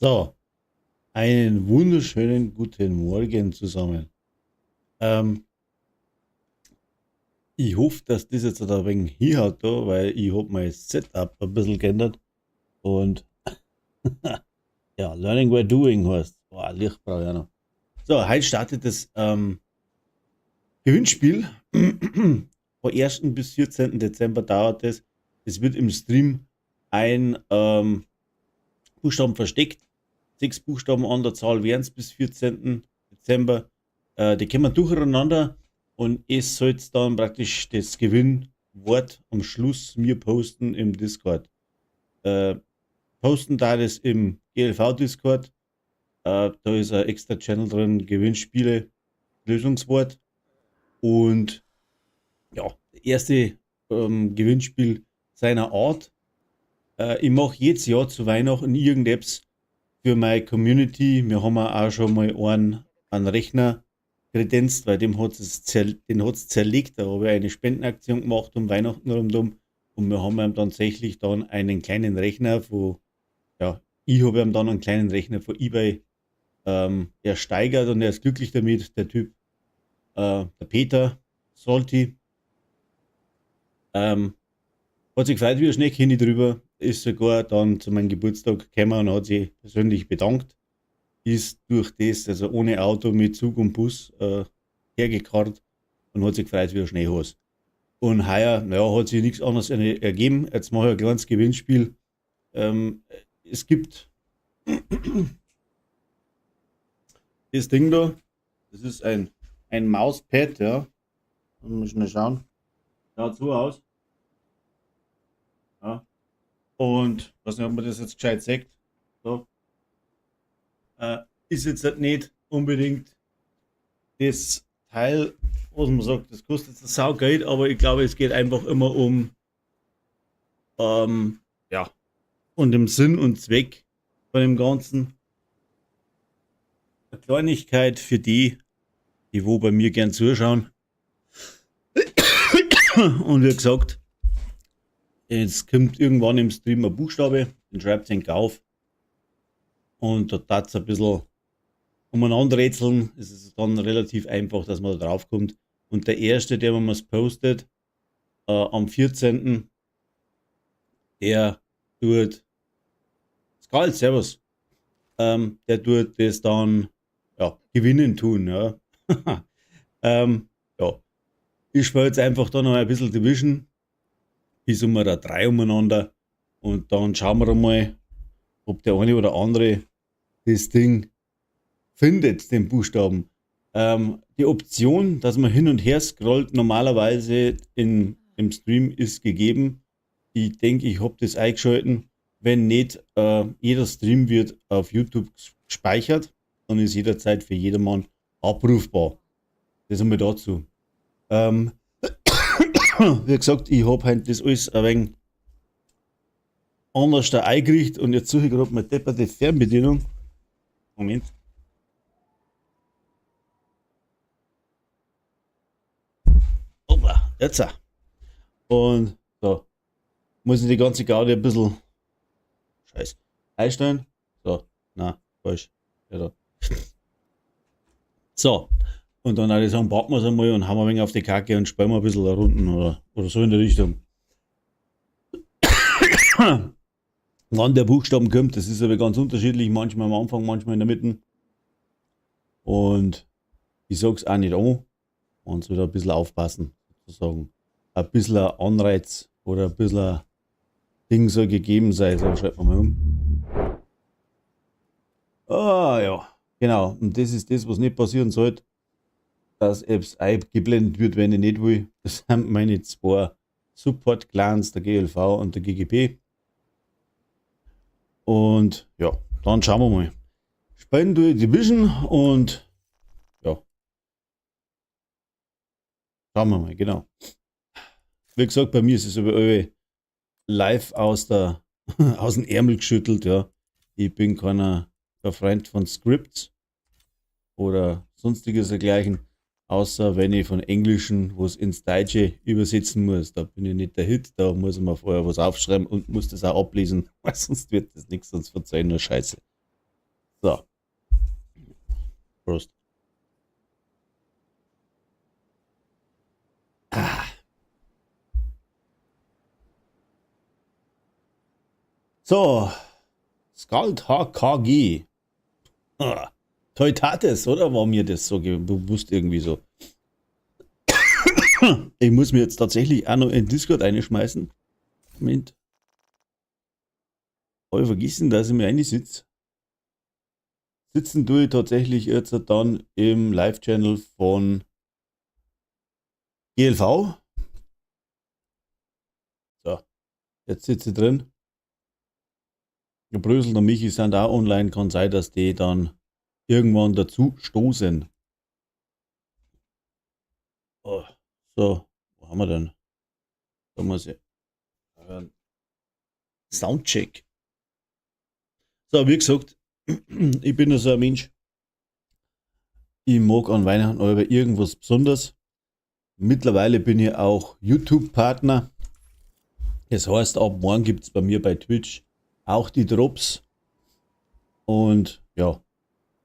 So, einen wunderschönen guten Morgen zusammen. Ähm, Ich hoffe, dass das jetzt ein wenig hinhaut da, weil ich habe mein Setup ein bisschen geändert und ja, Learning by Doing heißt. Boah, Licht brauche ich auch noch. So, heute startet das Gewinnspiel. Vom 1. bis 14. Dezember dauert es. Es wird im Stream ein Buchstaben versteckt. 6 Buchstaben an der Zahl wären es bis 14. Dezember. Die kommen durcheinander und es soll dann praktisch das Gewinnwort am Schluss mir posten im Discord. Äh, Posten da das im GLV-Discord. Da ist ein extra Channel drin, Gewinnspiele, Lösungswort. Und ja, das erste Gewinnspiel seiner Art. Ich mache jedes Jahr zu Weihnachten irgendetwas für meine Community. Wir haben auch schon mal einen Rechner kredenzt, weil den hat es zerlegt. Da habe ich eine Spendenaktion gemacht um Weihnachten rundum. Und wir haben ihm tatsächlich dann einen kleinen Rechner von, ja, ich habe ihm dann einen kleinen Rechner von eBay ersteigert und er ist glücklich damit, der Typ, der Peter Solti. Ähm, Hat sich gefreut wie ein Schneekönig drüber, ist sogar dann zu meinem Geburtstag gekommen und hat sich persönlich bedankt. Ist durch das, also ohne Auto, mit Zug und Bus hergekarrt und hat sich gefreut wie ein Schneehas. Und heuer, naja, hat sich nichts anderes ergeben. Jetzt mache ich ein kleines Gewinnspiel. Es gibt das Ding da, das ist ein Mauspad, ja. Mal schnell schauen. Schaut so aus. Ja. Und weiß nicht, ob man das jetzt gescheit sagt. So. Ist jetzt halt nicht unbedingt das Teil, was man sagt, das kostet jetzt Saugeld, aber ich glaube, es geht einfach immer ja, um den Sinn und Zweck von dem Ganzen. Eine Kleinigkeit für die wo bei mir gern zuschauen. Und wie gesagt, jetzt kommt irgendwann im Stream ein Buchstabe, den schreibt ihr auf. Und da tat es ein bisschen umeinander rätseln. Es ist dann relativ einfach, dass man da drauf kommt. Und der erste, der man es postet, am 14. Der tut Skal, Servus. Der tut das dann ja, gewinnen tun. Ja. Ja. Ich spiele jetzt einfach da noch ein bisschen Division. Bis um da 3 umeinander. Und dann schauen wir mal, ob der eine oder andere das Ding findet, den Buchstaben. Die Option, dass man hin und her scrollt, normalerweise im Stream ist gegeben. Ich denke, ich habe das eingeschalten. Wenn nicht, jeder Stream wird auf YouTube gespeichert und ist jederzeit für jedermann abrufbar. Das einmal dazu. Wie gesagt, ich habe heute das alles ein wenig anders da eingerichtet und jetzt suche ich gerade mal depperte Fernbedienung. Moment. Hoppla, jetzt. Und so, muss ich die ganze Garde ein bisschen Scheiß einstellen. So, na, falsch. Ja, da. So, und dann würde ich sagen, packen wir es einmal und haben wir ein wenig auf die Kacke und spielen wir ein bisschen Runden oder so in der Richtung. Wann der Buchstaben kommt, das ist aber ganz unterschiedlich. Manchmal am Anfang, manchmal in der Mitte. Und ich sage es auch nicht an. Und so da ein bisschen aufpassen, sozusagen. Ein bisschen Anreiz oder ein bisschen Ding soll gegeben sein. So, schreibt man mal um. Ah ja, genau. Und das ist das, was nicht passieren sollte, dass Apps eingeblendet wird, wenn ich nicht will. Das sind meine zwei Support-Clans, der GLV und der GGP. Und ja, dann schauen wir mal. Spielen durch Division und ja. Schauen wir mal, genau. Wie gesagt, bei mir ist es aber live aus dem Ärmel geschüttelt, ja. Ich bin kein Freund von Scripts oder sonstiges dergleichen, außer wenn ich von Englischen was ins Deutsche übersetzen muss. Da bin ich nicht der Hit, da muss ich mir vorher was aufschreiben und muss das auch ablesen, weil sonst wird das nichts, sonst verzeihen nur Scheiße. So, Prost. So, Skald HKG. Teutates, oder? War mir das so bewusst irgendwie so. Ich muss mir jetzt tatsächlich auch noch in Discord einschmeißen. Moment. Voll vergessen, dass ich mir einsitze. Sitzen tue ich tatsächlich jetzt dann im Live-Channel von GLV. So, jetzt sitze ich drin. Der Brösel und Michi sind auch online. Kann sein, dass die dann irgendwann dazu stoßen. Oh, so, wo haben wir denn? Da muss ich. Soundcheck. So, wie gesagt, ich bin ja so ein Mensch. Ich mag an Weihnachten aber irgendwas Besonderes. Mittlerweile bin ich auch YouTube-Partner. Das heißt, ab morgen gibt es bei mir bei Twitch auch die Drops. Und ja,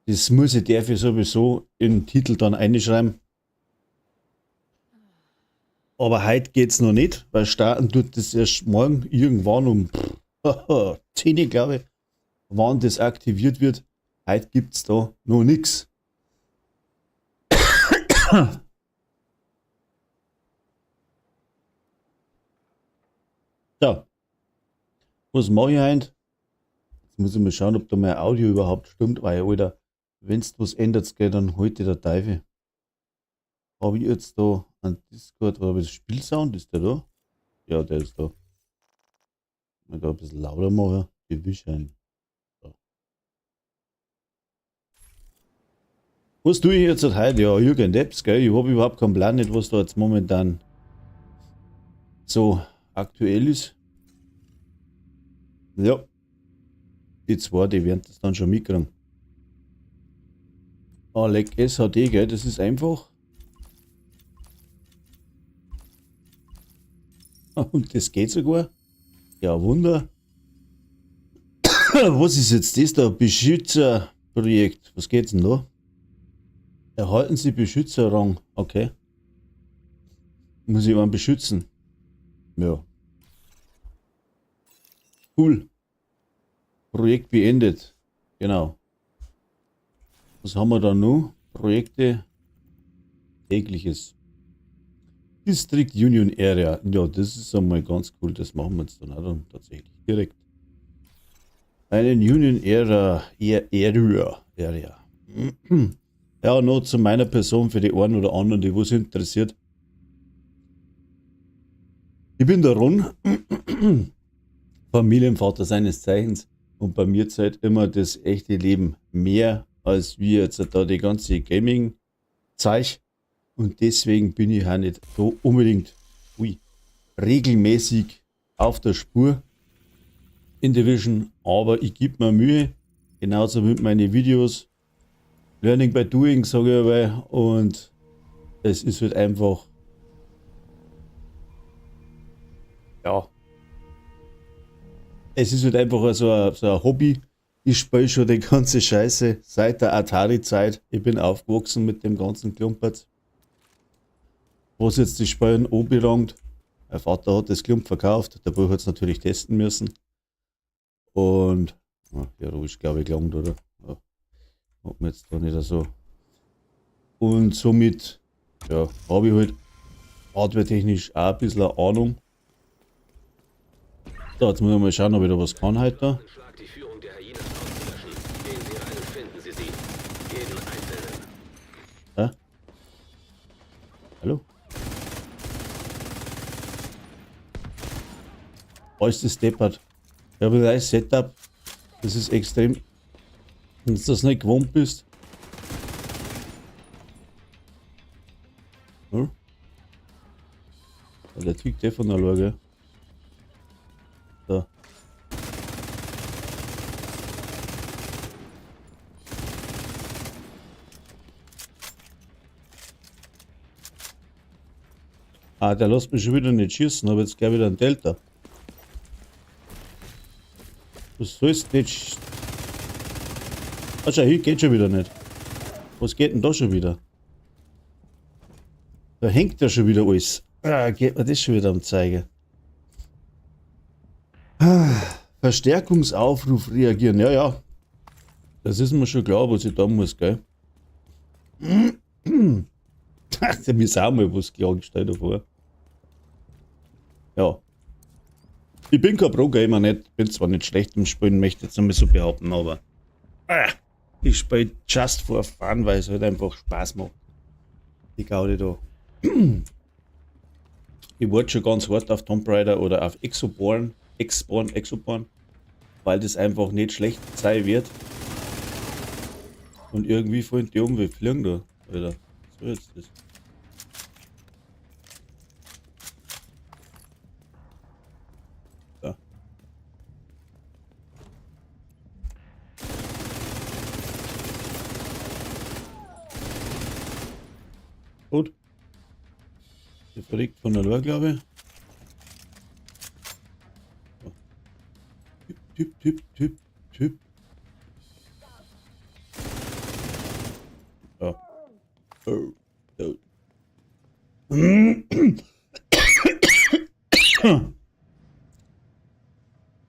das darf ich sowieso im Titel dann einschreiben. Aber heute geht es noch nicht, weil starten tut das erst morgen irgendwann um 10 glaube ich, wann das aktiviert wird. Heute gibt es da noch nichts. So, was mache ich heute? Jetzt muss ich mal schauen, ob da mein Audio überhaupt stimmt, weil, Alter, wenn es was ändert, geht dann heute der Teufel. Habe ich jetzt da an Discord, oder das Spielsound, ist der da? Ja, der ist da. Mal da ein bisschen lauter machen, die Wischchen. So. Was tue ich jetzt heute? Ja, Jürgen Depps, gell? Ich habe überhaupt keinen Plan, nicht, was da jetzt momentan so aktuell ist. Ja, die zwei, die werden das dann schon mitkriegen. Alec SHD, gell? Das ist einfach. Und das geht sogar. Ja, Wunder. Was ist jetzt das da? Beschützerprojekt. Was geht's denn da? Erhalten Sie Beschützerrang. Okay. Muss ich jemanden beschützen? Ja. Cool. Projekt beendet. Genau. Was haben wir da noch? Projekte. Tägliches. District Union Area. Ja, das ist einmal ganz cool. Das machen wir jetzt dann auch dann tatsächlich direkt. Einen Union Area. Ja, noch zu meiner Person für die einen oder anderen, die was interessiert. Ich bin der Ron, Familienvater seines Zeichens, und bei mir zählt immer das echte Leben mehr als wie jetzt da die ganze Gaming-Zeug. Und deswegen bin ich auch nicht so unbedingt regelmäßig auf der Spur in Division, aber ich gebe mir Mühe, genauso mit meinen Videos. Learning by doing, sage ich aber, und es ist halt einfach, ja, es ist halt einfach so ein Hobby. Ich spiele schon die ganze Scheiße seit der Atari-Zeit. Ich bin aufgewachsen mit dem ganzen Klumpert. Was jetzt die Spielen anbelangt, mein Vater hat das Klump verkauft, der Bub hat es natürlich testen müssen. Und, ja, da ist glaube ich gelangt, oder? Ja, hat man jetzt da nicht so. Und somit, ja, habe ich halt hardware-technisch auch ein bisschen eine Ahnung. So, jetzt muss ich mal schauen, ob ich da was kann heute. Ja? Hallo? Alles das deppert. Ich habe ein neues Setup. Das ist extrem. Wenn du das nicht gewohnt bist. Ja? Der tickt eh von der Lage. So. Ah, der lässt mich schon wieder nicht schießen, aber jetzt gleich wieder ein Delta. Du sollst nicht. schau, hier geht schon wieder nicht. Was geht denn da schon wieder? Da hängt ja schon wieder alles. Ah, geht mir das schon wieder am Zeiger. Verstärkungsaufruf reagieren. Ja, ja. Das ist mir schon klar, was ich da muss, gell? Dachte mir auch mal was gestellt davor. Ja. Ich bin kein Pro-Gamer, nicht. Bin zwar nicht schlecht im Spielen, möchte jetzt einmal so behaupten, aber ich spiele just for fun, weil es halt einfach Spaß macht. Die Gaudi da. Ich warte schon ganz hart auf Tomb Raider oder auf Exoborn, weil das einfach nicht schlecht sein wird. Und irgendwie fallen die um wie fliegen da, Alter. So jetzt das. Ja. Gut. Der verrückt von der Lore, glaube ich. Typ. Ja. Oh.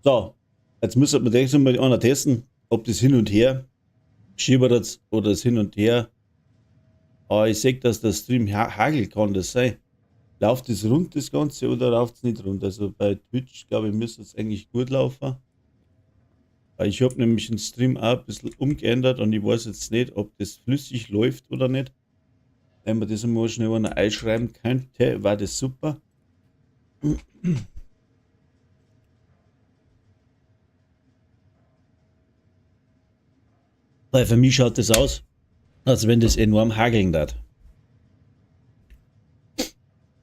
So, jetzt müssen wir das mal einer testen, ob das hin und her schiebert oder das hin und her. Aber ich sehe, dass der Stream hagelt, kann das sein. Läuft es rund das Ganze oder läuft es nicht rund? Also bei Twitch, glaube ich, müsste es eigentlich gut laufen. Weil ich habe nämlich den Stream auch ein bisschen umgeändert und ich weiß jetzt nicht, ob das flüssig läuft oder nicht. Wenn man das mal schnell einer einschreiben könnte, war das super. Weil für mich schaut das aus, als wenn das enorm hageln hat.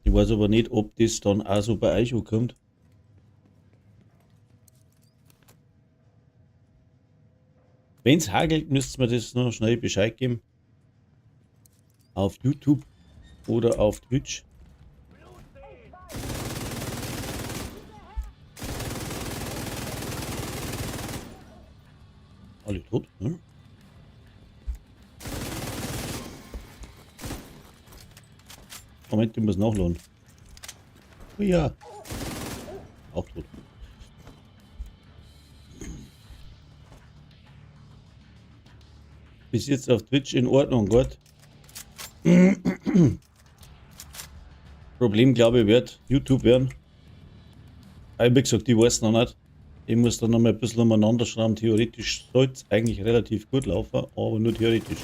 Ich weiß aber nicht, ob das dann auch so bei euch ankommt. Wenn es hagelt, müsst ihr mir das noch schnell Bescheid geben. Auf YouTube oder auf Twitch. Alle tot, ne? Moment, ich muss nachladen. Oh ja. Auch tot. Bis jetzt auf Twitch in Ordnung, gut. Problem, glaube ich, wird YouTube werden. Aber wie gesagt, ich weiß noch nicht. Ich muss dann noch mal ein bisschen umeinander schrauben. Theoretisch sollte es eigentlich relativ gut laufen, aber nur theoretisch.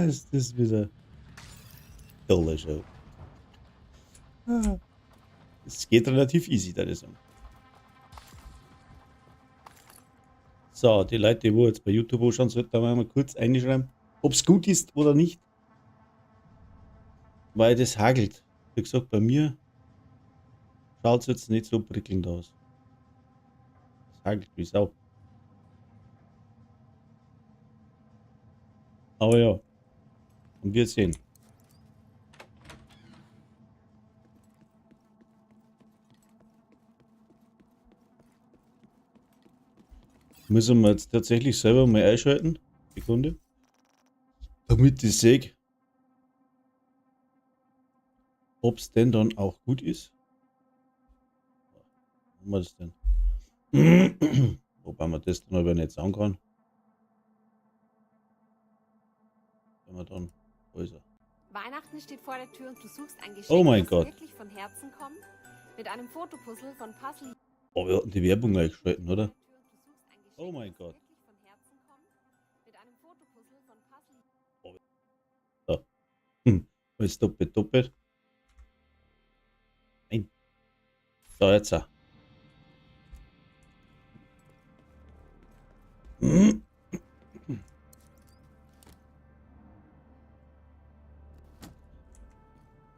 Ist das wieder tolle Show. Es geht relativ easy, da das sagen. So, die Leute, die jetzt bei YouTube anschauen, sollten da mal kurz einschreiben, ob es gut ist oder nicht. Weil das hagelt. Wie gesagt, bei mir schaut es jetzt nicht so prickelnd aus. Es hagelt wie Sau. Aber ja, und wir sehen. Müssen wir jetzt tatsächlich selber mal einschalten. Sekunde. Damit ich sehe, ob es denn dann auch gut ist. Wo haben wir das denn? Wobei man das dann aber nicht sagen kann. Wenn man dann. Wo ist er? Weihnachten steht vor der Tür und du suchst ein Geschenk, Oh mein das Gott. wirklich von Herzen kommt. Mit einem Fotopuzzle von Puzzle. Oh, wir hatten die Werbung eingeschalten, oder? Oh mein Gott. Oh, so. Alles doppelt. Nein. So, jetzt.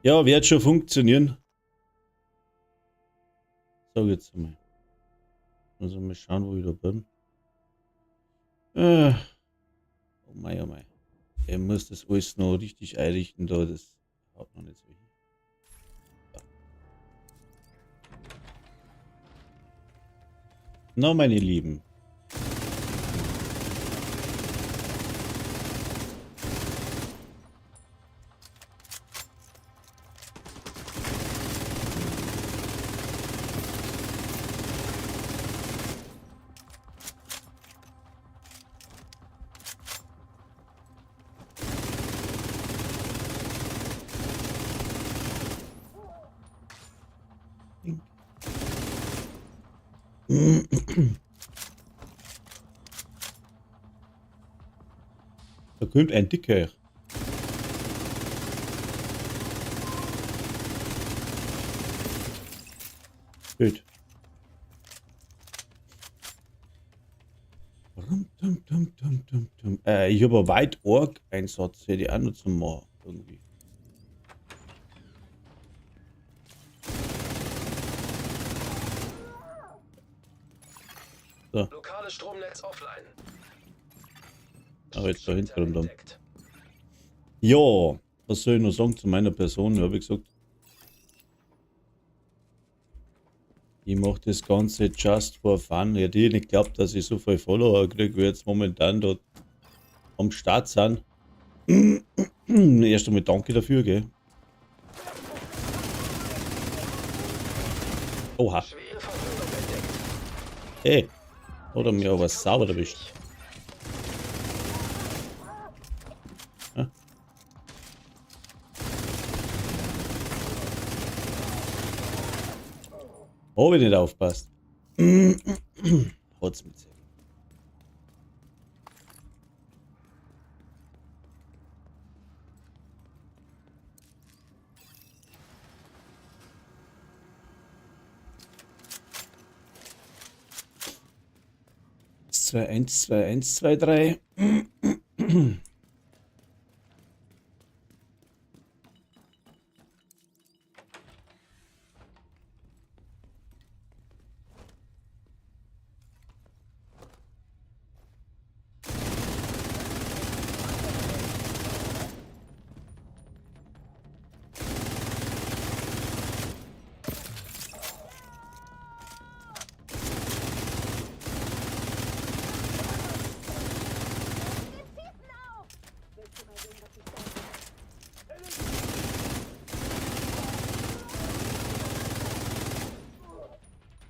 Ja, wird schon funktionieren. So, jetzt mal. Also mal schauen, wo ich da bin. Oh mei, oh mei. Er muss das alles noch richtig einrichten da, das haut noch nicht so hin. Ja. Na, meine Lieben. Da kommt ein Dicker. Gut. Ich habe einen White Orc Einsatz, hätte ich auch noch zum machen. Irgendwie. So. Lokales Stromnetz offline. Aber jetzt da hinten rum. Entdeckt. Ja, was soll ich noch sagen zu meiner Person? Habe ich gesagt, ich mache das Ganze just for fun. Ich hätte nicht geglaubt, dass ich so viele Follower kriege, wie jetzt momentan dort am Start sind. Erst einmal danke dafür, gell? Oha. Schwere Verwundung entdeckt. Hey, hat er mir aber sauber erwischt. Ja. Hab ich nicht aufpasst. Hat's mit sich. Zwei, 1, 2, 1, 2, 3.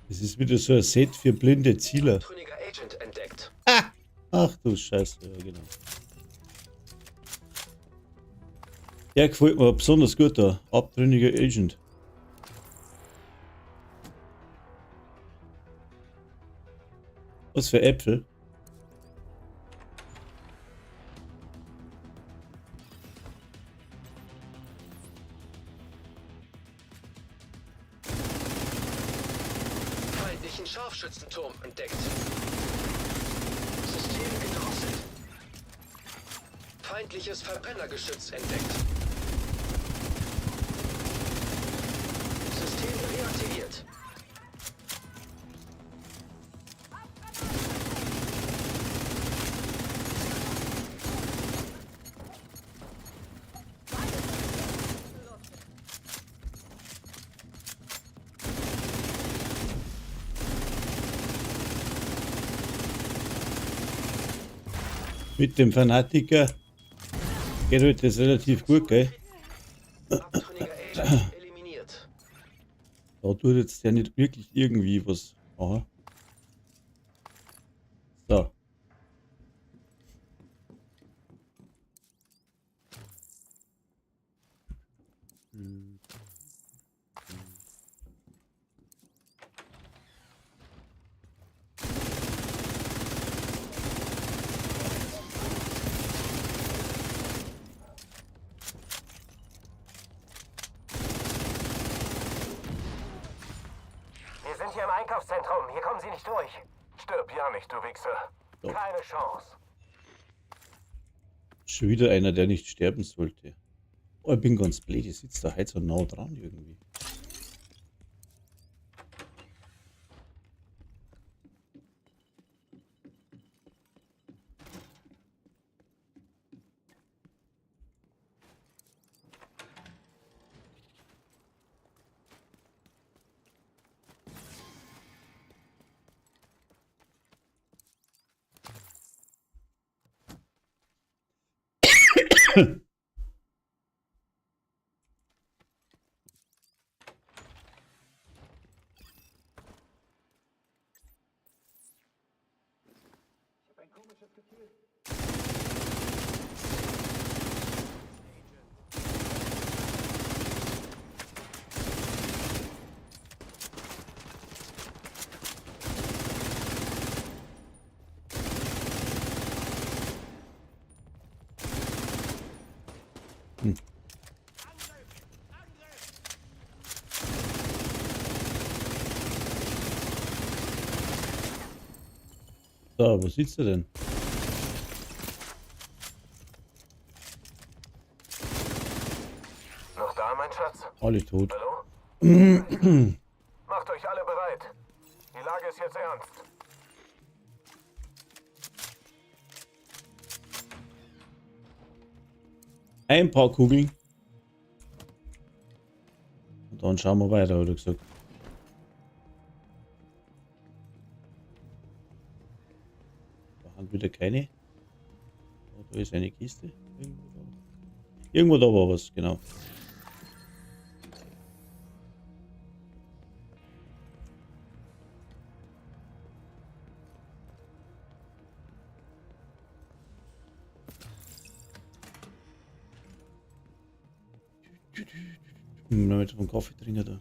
Das ist wieder so ein Set für blinde Zieler. Abtrünniger Agent entdeckt. Ah! Ach du Scheiße, ja genau. Der gefällt mir besonders gut da. Abtrünniger Agent. Was für Äpfel? Feindlichen Scharfschützenturm entdeckt. System gedrosselt. Feindliches Verbrennergeschütz entdeckt. System reaktiviert. Mit dem Fanatiker geht halt das relativ gut, gell? Abtrünniger Agent eliminiert. Da tut jetzt der nicht wirklich irgendwie was. Aha. So. Wir sind hier im Einkaufszentrum. Hier kommen Sie nicht durch. Stirb ja nicht, du Wichser. So. Keine Chance. Schon wieder einer, der nicht sterben sollte. Oh, ich bin ganz blöd, ich sitze da halt so nah dran irgendwie. So, wo sitzt er denn? Noch da, mein Schatz? Alle tot. Hallo? Macht euch alle bereit. Die Lage ist jetzt ernst. Ein paar Kugeln. Und dann schauen wir weiter, hat er gesagt. Da haben wieder keine. Oh, da ist eine Kiste. Irgendwo da war was, genau. Noch mit vom Kaffee trinken da.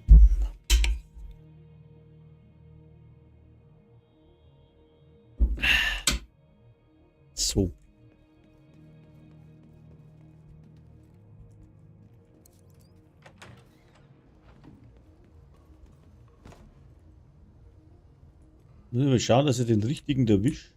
So. Müssen wir schauen, dass ich den richtigen erwische.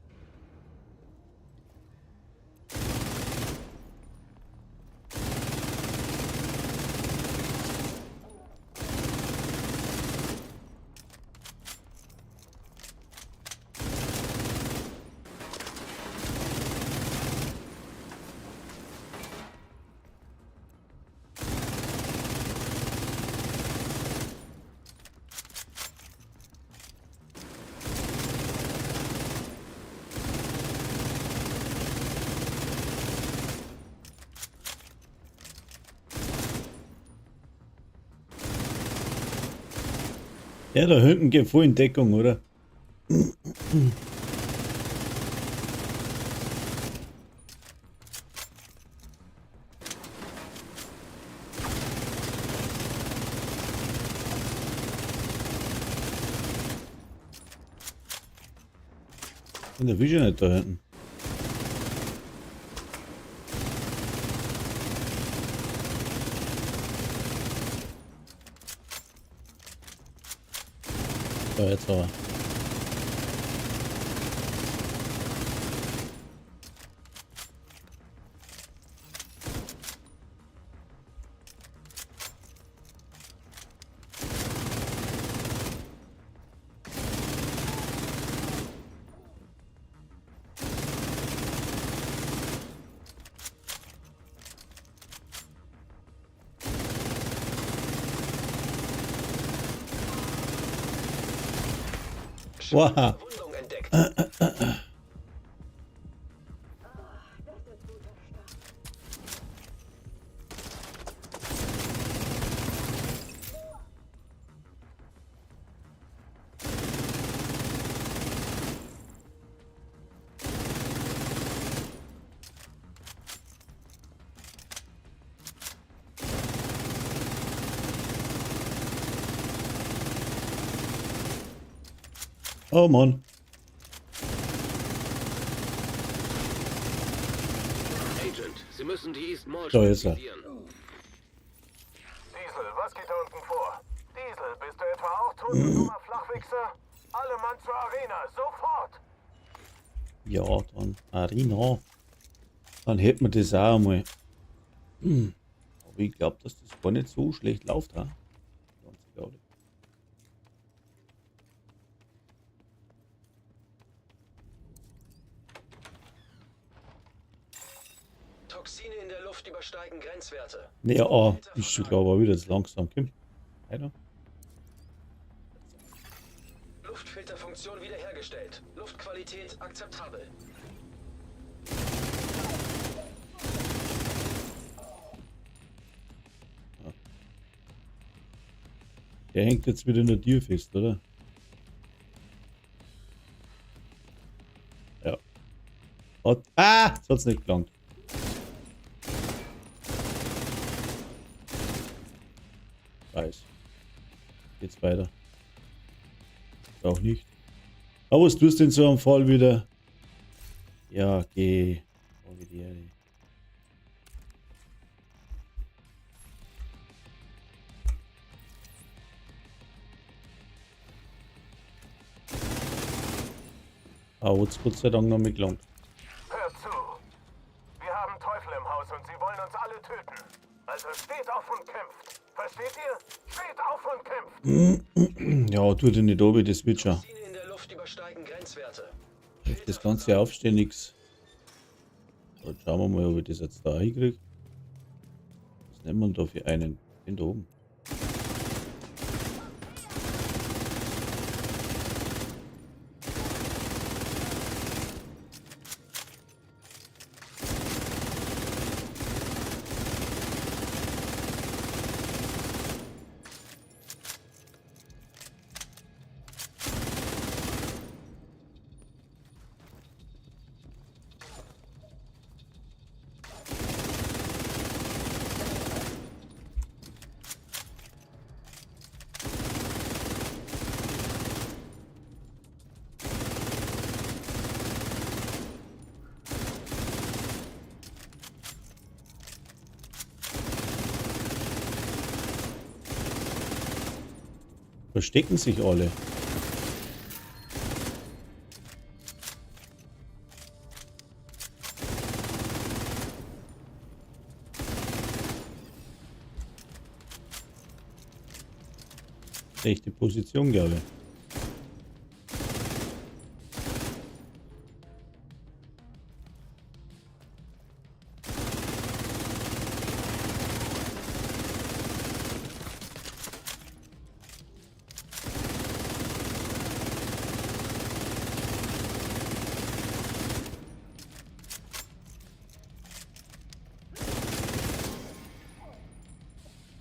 Ja, da hinten geht voll in Deckung, oder? In der Vision nicht da hinten. So, jetzt aber. Wow. Verwundung entdeckt. Oh Mann. Agent, Sie müssen die East Mall So, jetzt er. stabilisieren. Diesel, was geht da unten vor? Diesel, bist du etwa auch tot, du dummer Flachwichser? Alle Mann zur Arena, sofort! Ja, dann Arena. Dann hätten wir das auch einmal. Aber ich glaube, dass das gar nicht so schlecht läuft. Ha? Ganz egal. Toxine in der Luft übersteigen Grenzwerte. Nee, ist schon klar, aber wieder zu langsam. Komm. Weiter. Luftfilterfunktion wiederhergestellt. Luftqualität akzeptabel. Der hängt jetzt wieder in der Tür fest, oder? Ja. Jetzt hat's nicht gelangt. Weiß. Geht's weiter. Auch nicht. Aber was tust du in so einem Fall wieder? Ja, geh. Jetzt Gott sei Dank noch mitgelangt. Hört zu. Wir haben Teufel im Haus und sie wollen uns alle töten. Also steht auf und kämpft. Versteht ihr? Steht auf und kämpft. Ja, tut er nicht oben, das wird schon. Toxine in der Luft übersteigen Grenzwerte. Das ganze Aufstehen nix. Jetzt schauen wir mal, ob ich das jetzt da hinkriege. Was nehmen wir da für einen? Den da oben. Verstecken sich alle. Rechte Position, glaube ich.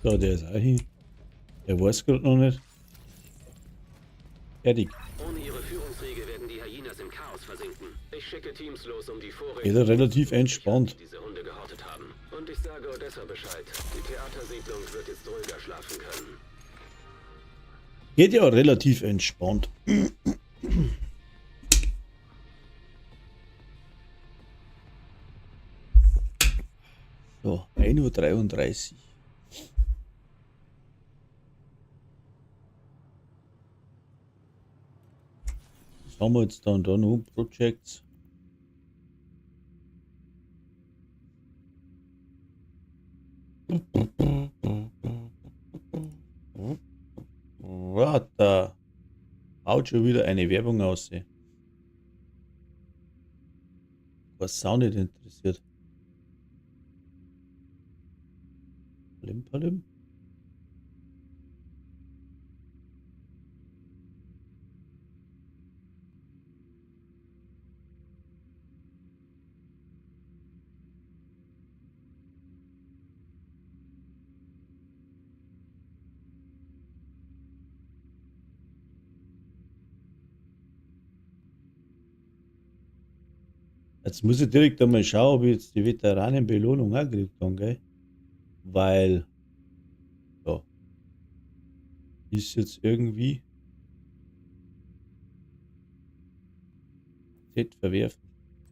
So, der ist auch hin. Der weiß gerade noch nicht. Fertig. Ohne ihre Führungsriege werden die Hyenas im Chaos versinken. Ich schicke Teams los, um die Vorräte... Geht er relativ entspannt. ...die diese Hunde gehortet haben. Und ich sage Odessa Bescheid. Die Theatersiedlung wird jetzt ruhiger schlafen können. Geht ja relativ entspannt. So, 1:33 Uhr. Was haben wir jetzt dann da noch? Projects. Da haut schon wieder eine Werbung aus. Was auch nicht interessiert. Palim, palim. Jetzt muss ich direkt einmal schauen, ob ich jetzt die Veteranenbelohnung auch gekriegt habe, gell? Weil, ja, ist jetzt irgendwie Z verwerfen.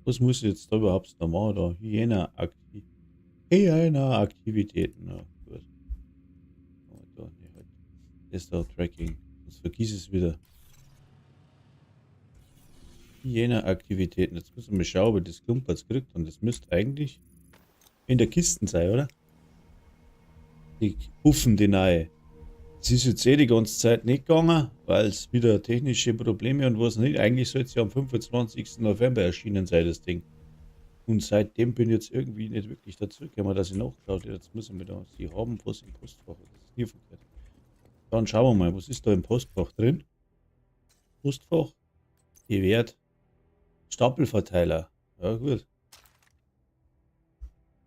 Was muss ich jetzt da überhaupt noch machen? Da Hyena-Aktivitäten. Ja, gut. Oh, da, nee, halt. Das da Tracking. Sonst vergiss es wieder. Hyena-Aktivitäten. Jetzt müssen wir mal schauen, ob ich das Klumpatz kriegt. Und das müsste eigentlich in der Kiste sein, oder? Die buffen die neue. Es ist jetzt die ganze Zeit nicht gegangen, weil es wieder technische Probleme und was nicht. Eigentlich sollte es ja am 25. November erschienen sein, das Ding. Und seitdem bin ich jetzt irgendwie nicht wirklich dazu gekommen, dass ich nachgeschaut habe. Jetzt müssen wir da, sie haben was im Postfach. Das ist nie verkehrt. Dann schauen wir mal, was ist da im Postfach drin? Postfach, die Wert, Stapelverteiler. Ja gut.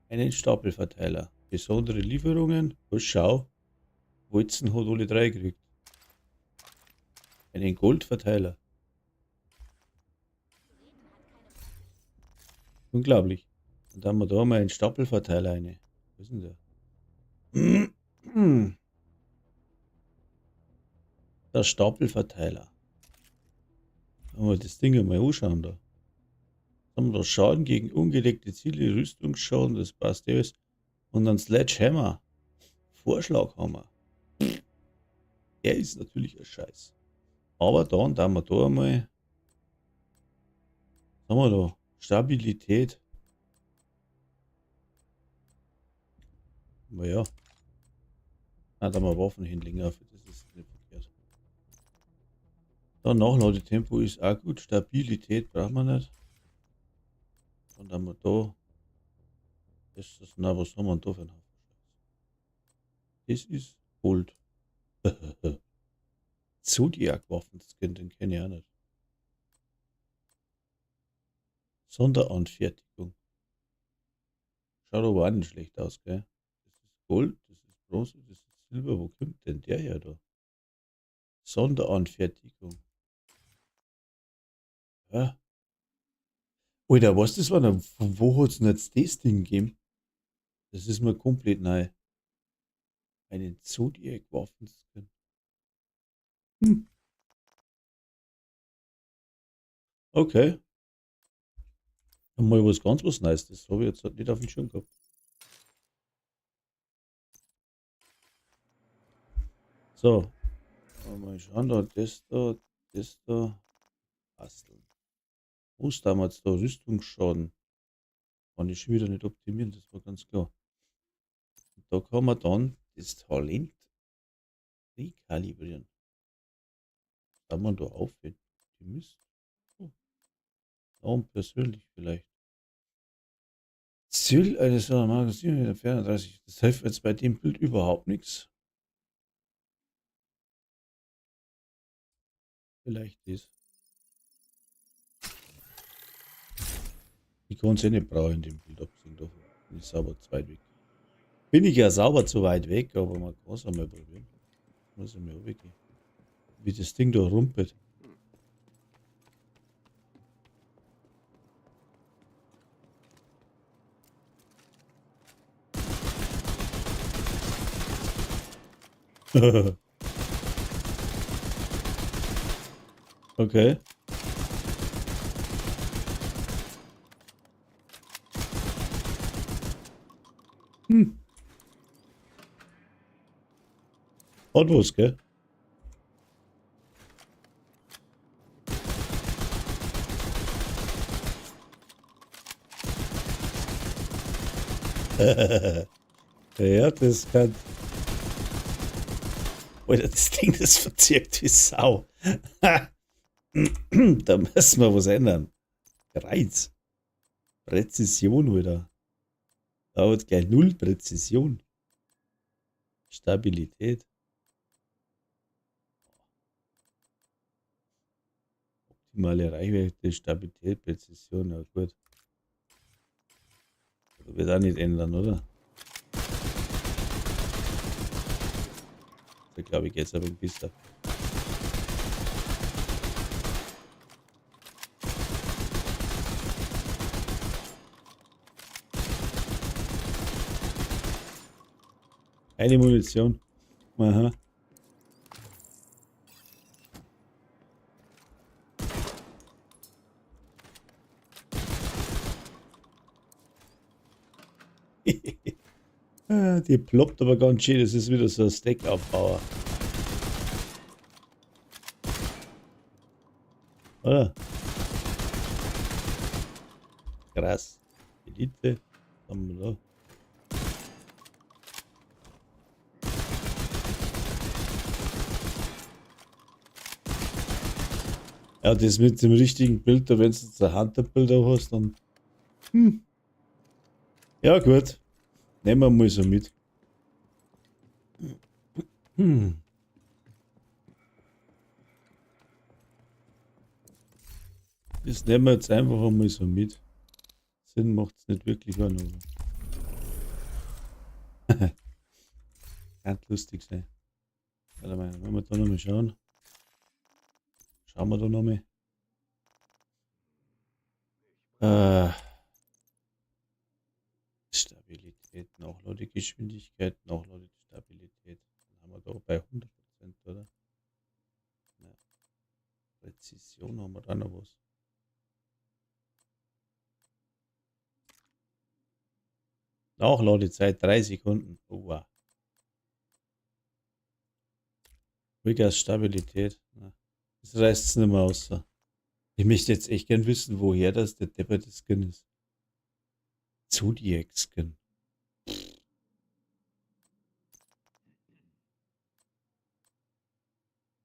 Einen Stapelverteiler. Besondere Lieferungen. Was schau. Walzen hat alle drei gekriegt. Einen Goldverteiler. Unglaublich. Und dann haben wir da mal einen Stapelverteiler rein. Was ist denn der? Der Stapelverteiler. Wenn wir das Ding mal anschauen da. Haben wir da Schaden gegen ungelegte Ziele, Rüstungsschaden, das passt alles. Und dann Sledgehammer. Vorschlaghammer. Der ist natürlich ein Scheiß. Aber dann wir da mal. Was haben wir da? Stabilität. Naja. Ah, da haben wir Waffenhandling auf. Das ist nicht verkehrt. Dann Nachladetempo ist auch gut. Stabilität brauchen wir nicht. Und dann haben wir da. Na, was haben wir denn da für einen Haufen? Das ist Gold. Zodiac-Waffen, das kenne ich auch nicht. Sonderanfertigung. Schaut aber auch nicht schlecht aus, gell? Das ist Gold, das ist Bronze, das ist Silber. Wo kommt denn der her da? Sonderanfertigung. Ja. Alter, was das war? Von wo hat es denn jetzt das Ding gegeben? Das ist mir komplett neu. Einen Zodiac-Waffenskin. Okay. Mal was ganz was Neues. Das habe ich jetzt halt nicht auf dem Schirm gehabt. So. Mal schauen, da, das da. Basteln. Was damals da? Rüstungsschaden. Kann ich schon wieder nicht optimieren, das war ganz klar. Und da kann man dann das Talent rekalibrieren. Kann man da aufhören? Die Mist. Warum persönlich vielleicht? Ziel eines Magazins mit 34. Das hilft jetzt bei dem Bild überhaupt nichts. Vielleicht ist. Ich kann es ja nicht brauchen in dem Bild absehen. Da bin ich sauber zu weit weg. Bin ich ja sauber zu weit weg, aber man kann es einmal probieren. Muss ich mir auch weggehen. Wie das Ding da rumpelt. Okay. Hat was, gell? Ja, das kann. Alter, das Ding, das verzirkt wie Sau. Da müssen wir was ändern. Reiz. Präzision, Alter. Dauert gleich 0 Präzision. Stabilität. Optimale Reichweite, Stabilität, Präzision, na gut. Das wird auch nicht ändern, oder? Da glaube ich jetzt aber ein bisschen. Eine Munition. Aha. Die ploppt aber ganz schön. Das ist wieder so ein Stack-Aufbauer. Oder? Krass. Elite. Was haben wir da? Ja, das mit dem richtigen Bild, da wenn du jetzt ein Hunter-Bild hast, dann. Ja, gut. Nehmen wir mal so mit. Das nehmen wir jetzt einfach einmal so mit. Sinn macht es nicht wirklich an, aber. Kann lustig sein. Warte mal, wenn wir da nochmal schauen. haben wir da noch mehr? Äh, Stabilität, Nachladegeschwindigkeit, Nachladestabilität. Dann haben wir da bei 100%, oder? Ja. Präzision haben wir da noch was. Nachladezeit 3 Sekunden. Oh, wow. Stabilität. Ja. Das reißt es nicht mehr aus. Ich möchte jetzt echt gern wissen, woher das der depperte Skin ist. Zodiac Skin.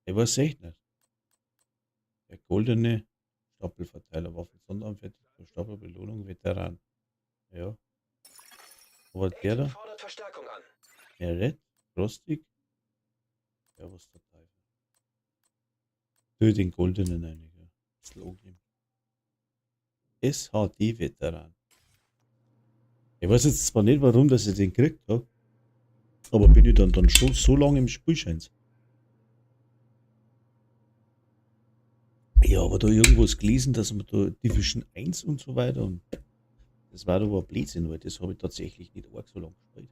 Ich weiß echt nicht. Der goldene Stapelverteiler, Waffen, Sonderanfertigung, Stapelbelohnung, Veteran. Ja. Aber der Agent da? fordert Verstärkung an. Der Red? Frostig? Ja, was der Teufel. Für den goldenen einiger. Slogan. SHD-Veteran. Ich weiß jetzt zwar nicht, warum dass ich den gekriegt habe, aber bin ich dann schon so lange im Spiel scheint's. Ja, aber da irgendwas gelesen, dass man da Division 1 und so weiter und das war aber ein Blödsinn, weil das habe ich tatsächlich nicht arg so lange gespielt.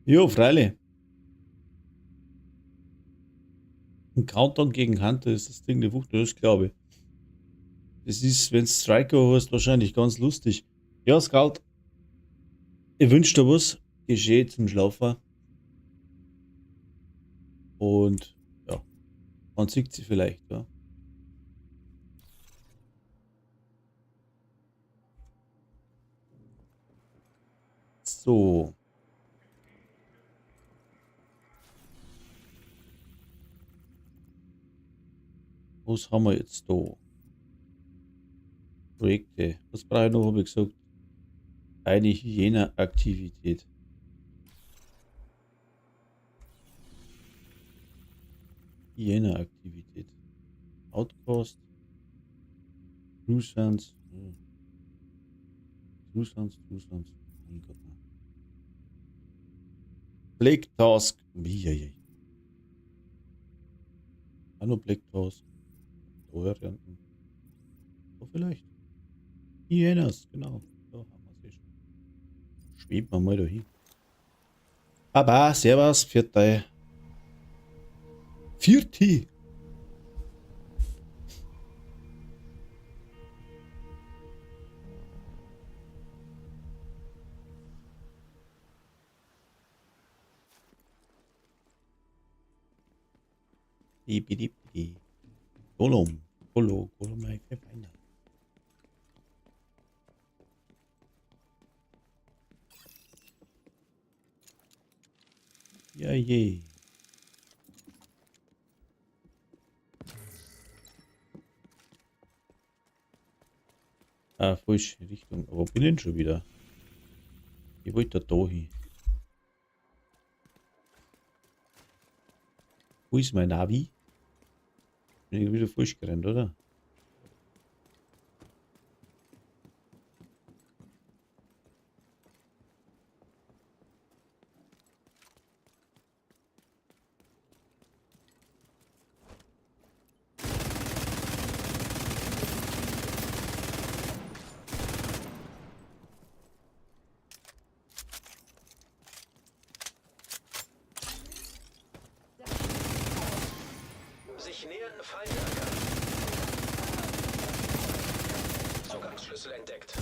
Jo, freilich. Ein Countdown gegen Hunter ist das Ding der Wucht, das glaube ich. Das ist, wenn du Striker hast, wahrscheinlich ganz lustig. Ja, Scout, ich wünsche dir was. Geschehen zum Schlafen. Und ja, man sieht sie vielleicht, ja. So. Was haben wir jetzt da? Projekte. Was brauche ich noch, habe ich gesagt? Eine Hygieneaktivität. Hygieneaktivität. Outcast. Nuisance. Nuisance. Mein Gott. Black Task. Wie. Hallo Black Task. Varianten. So vielleicht. Hyenas, genau. So haben wir sie schon. Schweben wir mal da hin. Baba, servus, Vierte. Vierte. Bidi. Golem. Golem, mein Feiner. Ja, je. Ah, falsche Richtung. Aber bin ich schon wieder? Ich wollte da hin. Wo ist mein Navi? Bin ich wieder falsch gerannt, oder? Sich nähernden Feindlager. Zugangsschlüssel entdeckt.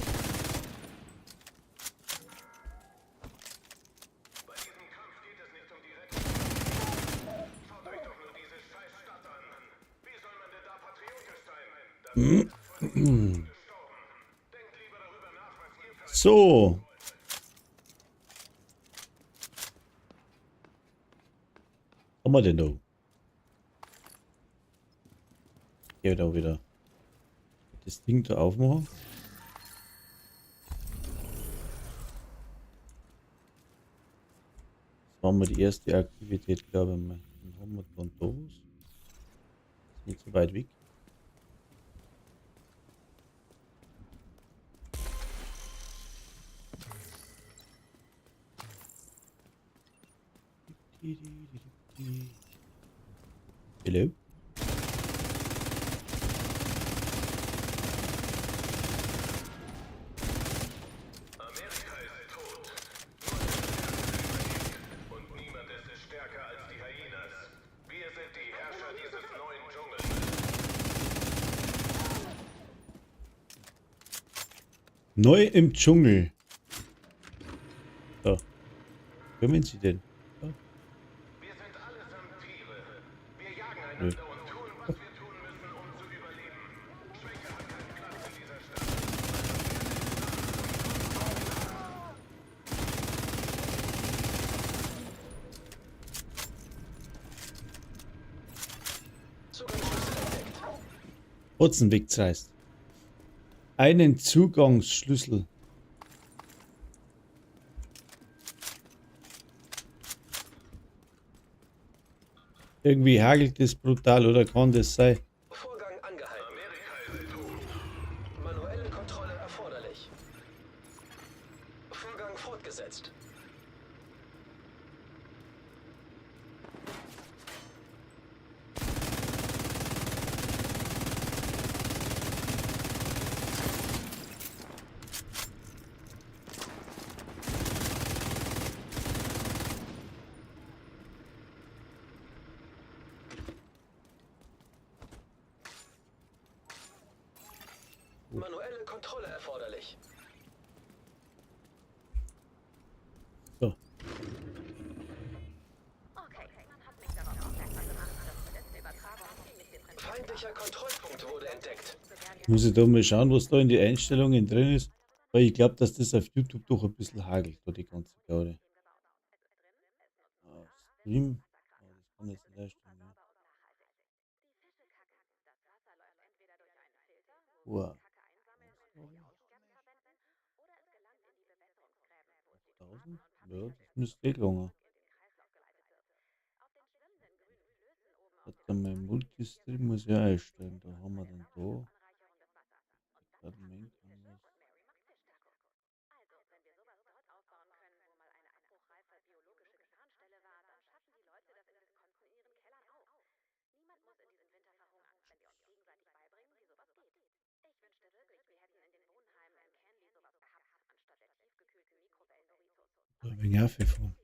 Bei diesem Kampf geht es nicht um die Rettung. Schaut euch doch nur diese scheiß Stadt an. Wie soll man denn da patriotisch sein? Da wird von gestorben. Denkt lieber darüber nach, was ihr für So. Was haben wir denn da? Hier da wieder. Das Ding da aufmachen. Das war mal die erste Aktivität, glaube ich mal. Dann haben wir dann da was. Ist nicht so weit weg. Hello? Amerika ist tot. Und niemand ist stärker als die Hyenas. Wir sind die Herrscher dieses neuen Dschungels. Neu im Dschungel. So. Kommen Sie denn? So. Wir sind allesamt Tiere. Wir jagen Nö. einander und tun, was wir tun müssen, um zu überleben. Schwäche hat keinen Platz in dieser Stadt. Zugangsschlüssel entdeckt. Hotzenweg heißt. Einen Zugangsschlüssel. Irgendwie hagelt es brutal oder kann das sein? Vorgang angehalten. Amerika ist tot. Manuelle Kontrolle erforderlich. Vorgang fortgesetzt. Manuelle Kontrolle erforderlich. So. Feindlicher Kontrollpunkt wurde entdeckt. Muss ich da mal schauen, was da in die Einstellungen drin ist. Weil ich glaube, dass das auf YouTube doch ein bisschen hagelt, da die ganze Gaude. Stream. Das kann jetzt nicht einstellen, ne? Wow. 1000? Ja, das müsste eh gelungen. Hat dann mein Multistream muss ich auch einstellen. Da haben wir dann da. Fragment anders. Da bin ich auch viel von.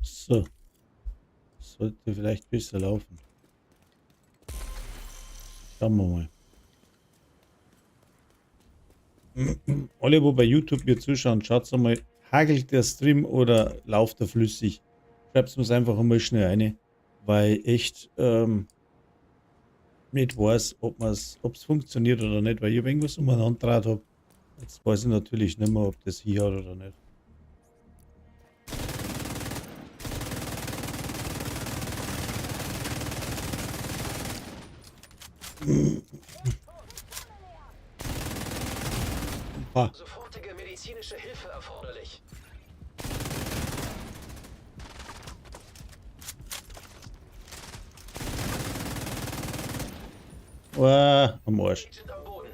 So. Sollte vielleicht besser laufen. Schauen wir mal. Alle, wo bei YouTube mir zuschauen, schaut mal, hagelt der Stream oder lauft er flüssig? Schreibt es uns einfach einmal schnell rein, weil echt nicht weiß, ob es funktioniert oder nicht, weil ich irgendwas umeinander draht habe. Jetzt weiß ich natürlich nicht mehr, ob das hier hat oder nicht. Ah, Sofortige medizinische Hilfe erforderlich. am Arsch. Agent am Boden.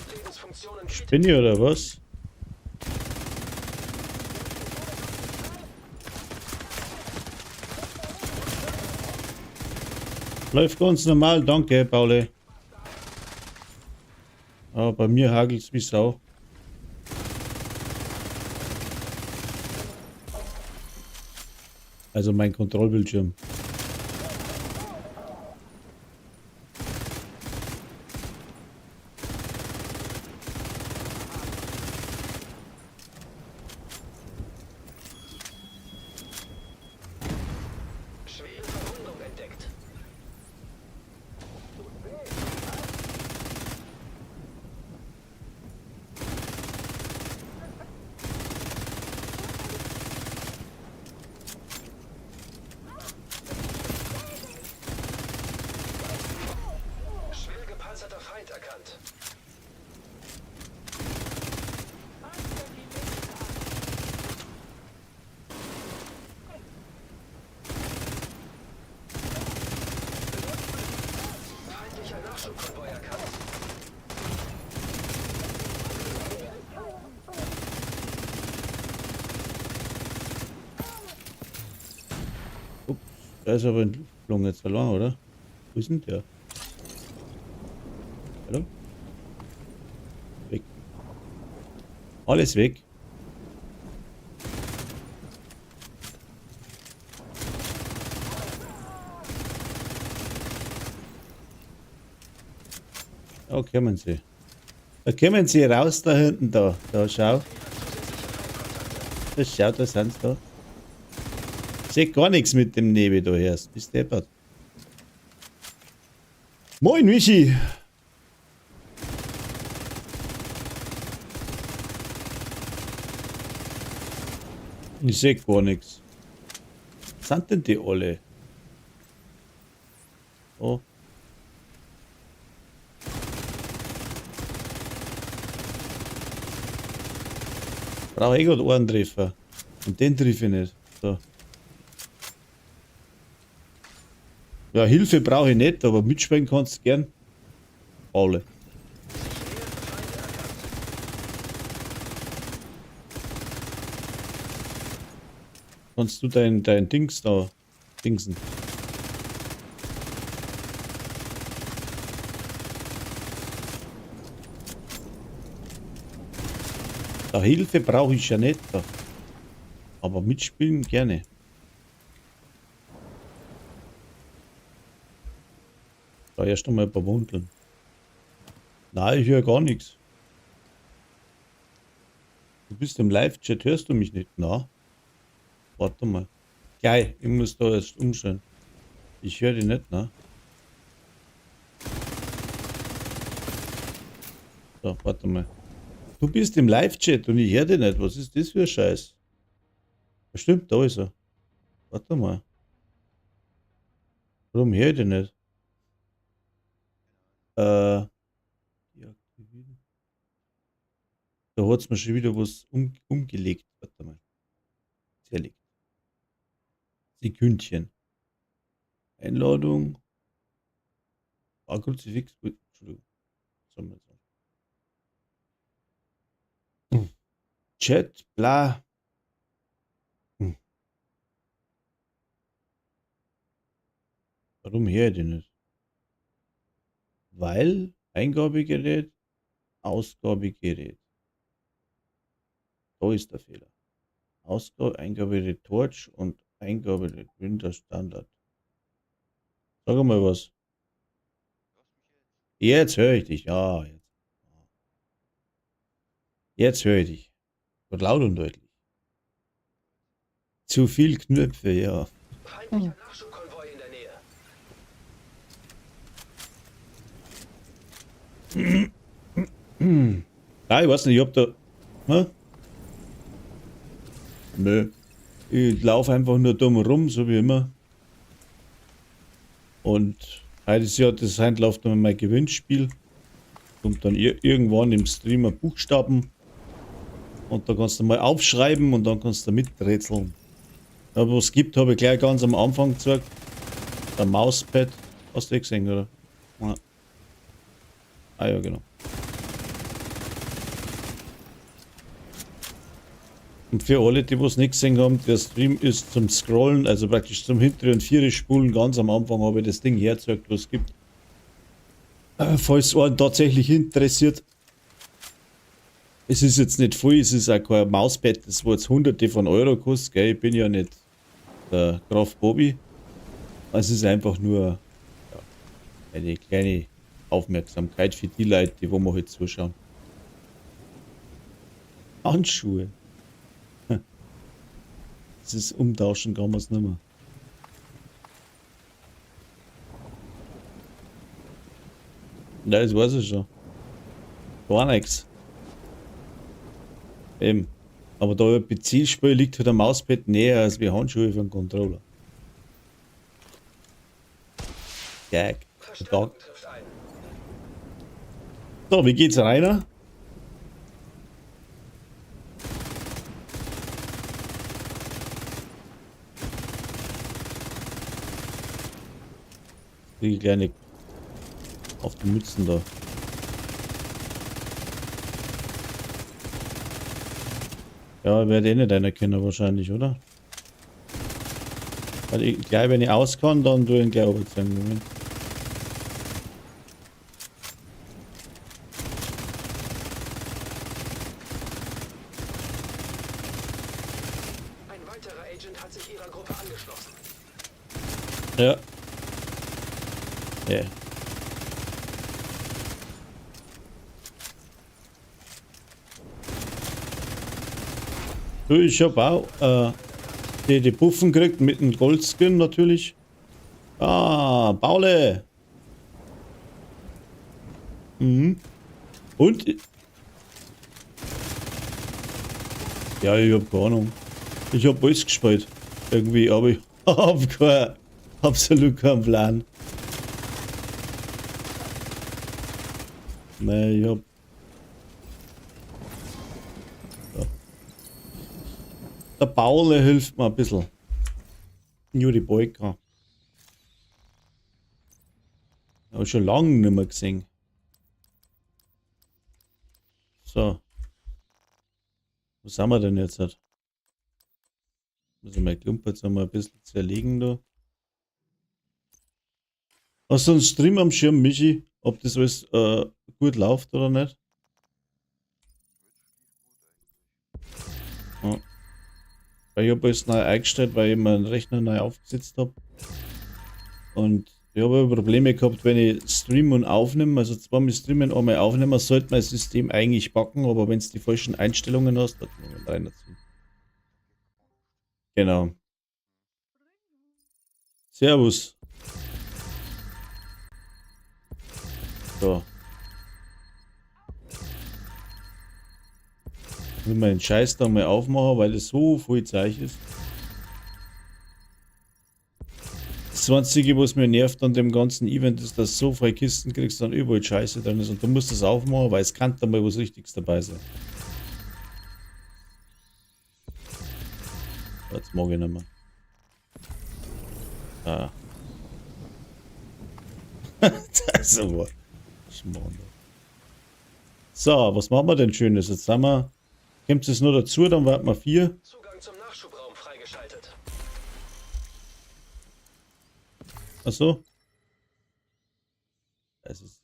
Lebensfunktionen Bin ich oder was? Läuft ganz normal, danke, Pauli. Aber bei mir hagelt es wie Sau. Also mein Kontrollbildschirm. schwere Verwundung entdeckt. Nachschubkonvoi erkannt. Ups, da ist aber ein Luftballon jetzt verloren, oder? Wo ist denn der? Hallo? Weg. Alles weg. Da kommen sie. Da kommen sie raus da hinten da. Da schau. Da schau, da sind sie da. Ich seh gar nichts mit dem Nebel da erst. Bist deppert. Moin Michi! Ich seh gar nichts. Was sind denn die alle? Oh. Brauche ich gerade einen Treffer. Und den triff ich nicht. So. Ja, Hilfe brauche ich nicht, aber mitspielen kannst du gern. Alle. Kannst du dein Dings da dingsen? Da Hilfe brauche ich ja nicht. Da. Aber mitspielen gerne. Da erst einmal ein paar Wundeln. Nein, ich höre gar nichts. Du bist im Live-Chat, hörst du mich nicht? Na? Warte mal. Gleich, ich muss da erst umstellen. Ich höre dich nicht, ne? So, warte mal. Du bist im Live-Chat und ich höre dich nicht. Was ist das für ein Scheiß? Bestimmt, da ist er. Warte mal. Warum höre ich dich nicht? Deaktivieren. Da hat es mir schon wieder was umgelegt. Warte mal. Zerlegt. Sekündchen. Einladung. Kruzifix. Entschuldigung. Was soll man sagen? Chat, bla. Warum höre ich den nicht? Weil Eingabegerät, Ausgabegerät. Da ist der Fehler. Eingabegerät Torch und Eingabegerät Windows Standard. Sag mal was. Jetzt höre ich dich. Ja, jetzt. Jetzt höre ich dich. Wird laut und deutlich. Zu viel Knöpfe, ja. Feindlicher Nachschubkonvoi in der Nähe. Ah, ich weiß nicht, ich hab da. Hä? Nö. Ich laufe einfach nur dumm rum, so wie immer. Und heute ist ja das heute läuft dann mein Gewinnspiel. Und dann irgendwann im Stream ein Buchstaben. Und da kannst du mal aufschreiben und dann kannst du miträtseln. Aber was es gibt, habe ich gleich ganz am Anfang gesagt. Der Mauspad. Hast du eh gesehen, oder? Ja. Ah ja, genau. Und für alle, die was nicht gesehen haben, der Stream ist zum Scrollen, also praktisch zum hinteren und vierten Spulen. Ganz am Anfang habe ich das Ding hergezeigt, was es gibt. Falls einen tatsächlich interessiert. Es ist jetzt nicht viel, es ist auch kein Mauspad, das wo jetzt hunderte von Euro kostet, gell? Ich bin ja nicht der Graf Bobby. Es ist einfach nur ja, eine kleine Aufmerksamkeit für die Leute, die wo wir halt zuschauen. Handschuhe. Das ist umtauschen, kann man es nicht mehr. Ja, das weiß ich schon. Gar nichts. Eben. Aber da ein PC-Spiel liegt halt ein Mauspad näher als wie Handschuhe für einen Controller. Gag. Verstärkung trifft ein. So, wie geht's, Rainer? Die kleine Auf die Mützen da. Ja, werde eh nicht einer kennen wahrscheinlich, oder? Weil ich, gleich wenn ich aus kann, dann tue ich ihn gleich runterziehen. Moment. Ein weiterer Agent hat sich ihrer Gruppe angeschlossen. Ja. Ja. Du, ich hab auch die Buffen gekriegt mit dem Goldskin natürlich. Ah, Paule. Mhm. Und? Ja, ich hab keine Ahnung. Ich hab alles gespielt. Irgendwie, aber ich hab absolut keinen Plan. Nein, ich hab. Ja. Der Paule hilft mir ein bisschen. Juri Boyka. Habe ich schon lange nicht mehr gesehen. So. Wo sind wir denn jetzt? Muss ich mein Klumper jetzt einmal ein bisschen zerlegen da. Hast du einen Stream am Schirm, Michi? Ob das alles gut läuft oder nicht? Ja. Weil ich habe alles neu eingestellt, weil ich meinen Rechner neu aufgesetzt habe. Und ich habe Probleme gehabt, wenn ich streame und aufnehme. Also zweimal streamen, einmal aufnehmen, sollte mein System eigentlich backen, aber wenn es die falschen Einstellungen hast, warte mal reinziehen. Genau. Servus. So. Ich will mal den Scheiß da mal aufmachen, weil es so viel Zeug ist. Das Einzige, was mir nervt an dem ganzen Event, ist, dass du so viele Kisten kriegst, dann überall Scheiße drin ist. Und du musst das aufmachen, weil es kann da mal was Richtiges dabei sein. Jetzt mag ich nicht mehr. Ah. Das ist aber Schmarrn. So, was machen wir denn Schönes? Jetzt haben wir. Kommt es nur dazu, dann warten wir 4. Zugang zum Nachschubraum freigeschaltet. Achso. Das ist.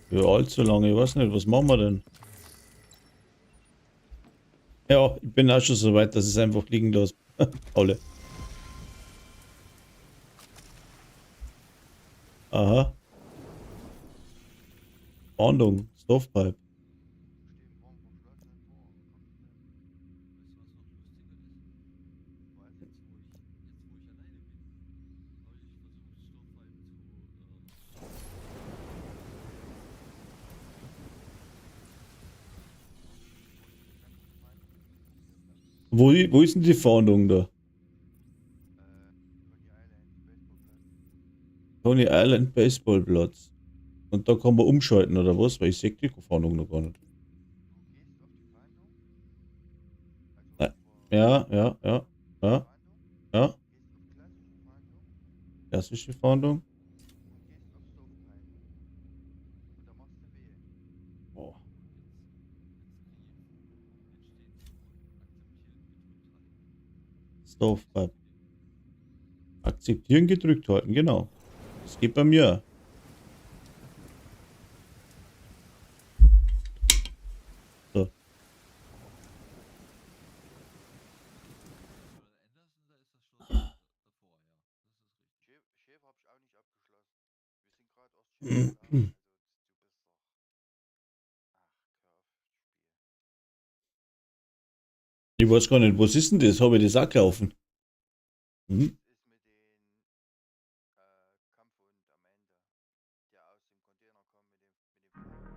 Ja, allzu lange, ich weiß nicht, was machen wir denn? Ja, ich bin auch schon so weit, dass es einfach liegen lässt. Alle. Aha. Fahndung, Stovepipe. Wo ist denn die Fahndung da? Coney Island Baseballplatz. Und da kann man umschalten oder was? Weil ich sehe die Fahndung noch gar nicht. Ja, ja, ja, ja, ja. Klassische Fahndung. Boah. Stovepipe. Akzeptieren gedrückt halten, genau. Das geht bei mir. So. Ich weiß gar nicht, was ist denn das? Habe ich das auch gelaufen? Mhm.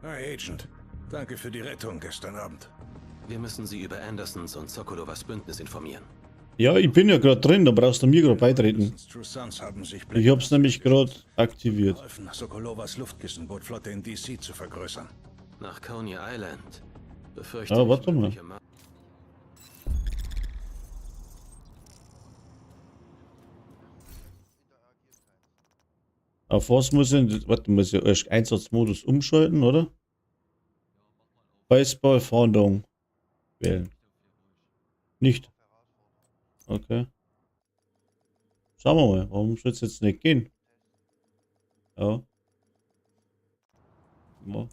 Hi, Agent. Danke für die Rettung gestern Abend. Wir müssen Sie über Andersons und Sokolovas Bündnis informieren. Ja, ich bin ja gerade drin, da brauchst du mir gerade beitreten. True Sons haben sich Ich hab's nämlich gerade aktiviert. geholfen, Sokolovas Luftkissenbootflotte in DC zu vergrößern. Nach Coney Island. Befürchte Ja, ich warte mal. mögliche Ma- Auf was muss ich, warte, muss ich erst Einsatzmodus umschalten, oder? Baseballfahndung wählen. Nicht. Okay. Schauen wir mal, warum soll es jetzt nicht gehen? Ja. Ja.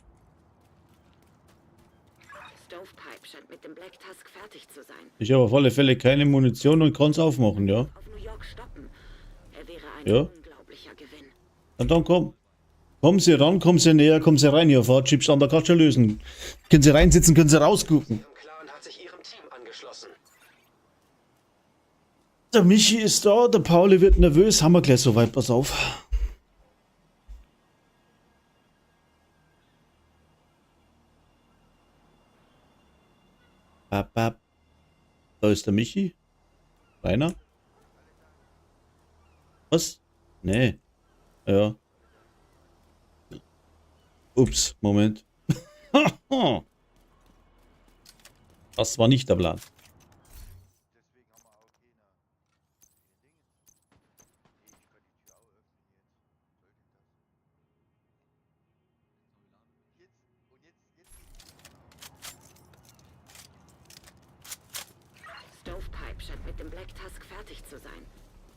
Stovepipe scheint mit dem Black Tusk fertig zu sein. Ich habe auf alle Fälle keine Munition und kann es aufmachen, ja. Auf New York stoppen. Er wäre ein Ja. unglaublicher Gewinn. Und dann komm. Kommen Sie ran, kommen Sie näher, kommen Sie rein, hier, Fahrtchips an der Katsche lösen. Können Sie reinsitzen, können Sie rausgucken. Ihrem Clan hat sich Ihrem Team angeschlossen. Der Michi ist da, der Pauli wird nervös, haben wir gleich soweit, pass auf. Bap, bap. Da ist der Michi. Rainer. Was? Nee. Ja. Ups, Moment. Das war nicht der Plan. Stovepipe scheint mit dem Black Tusk fertig zu sein.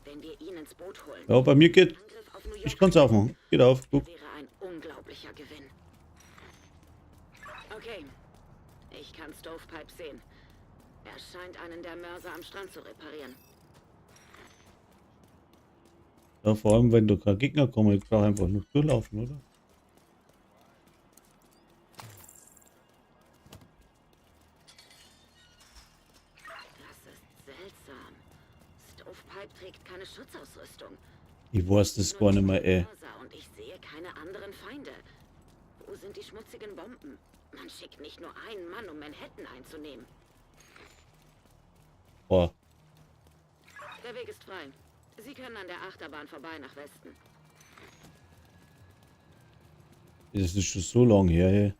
Wenn wir ihn ins Boot holen. Ja, bei mir geht. Angriff auf New York Ich kann's aufmachen. Geht auf, guck. wäre ein unglaublicher Gewinn. Okay. Ich kann Stovepipe sehen. Er scheint einen der Mörser am Strand zu reparieren. Ja, vor allem, wenn du kein Gegner kommst, ich brauche einfach nur durchlaufen, oder? Das ist seltsam. Stovepipe trägt keine Schutzausrüstung. Ich weiß das gar nicht mehr, ey. Mörser und ich sehe keine anderen Feinde. Wo sind die schmutzigen Bomben? Man schickt nicht nur einen Mann, um Manhattan einzunehmen. Boah. Der Weg ist frei. Sie können an der Achterbahn vorbei nach Westen. Das ist schon so lang her, ey.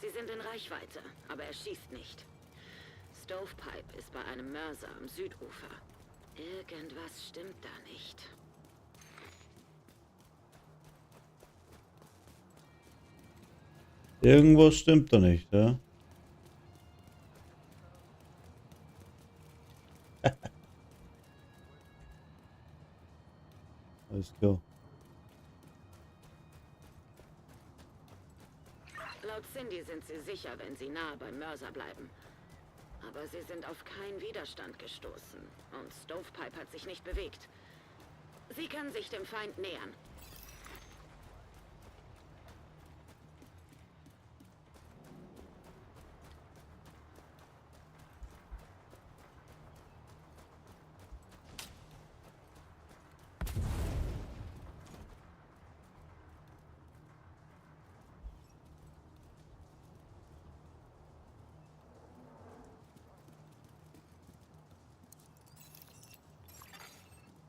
Sie sind in Reichweite, aber er schießt nicht. Stovepipe ist bei einem Mörser am Südufer. Irgendwas stimmt da nicht. Irgendwas stimmt da nicht, ja? Alles klar. Laut Cindy sind sie sicher, wenn sie nahe beim Mörser bleiben. Aber sie sind auf keinen Widerstand gestoßen. Und Stovepipe hat sich nicht bewegt. Sie können sich dem Feind nähern.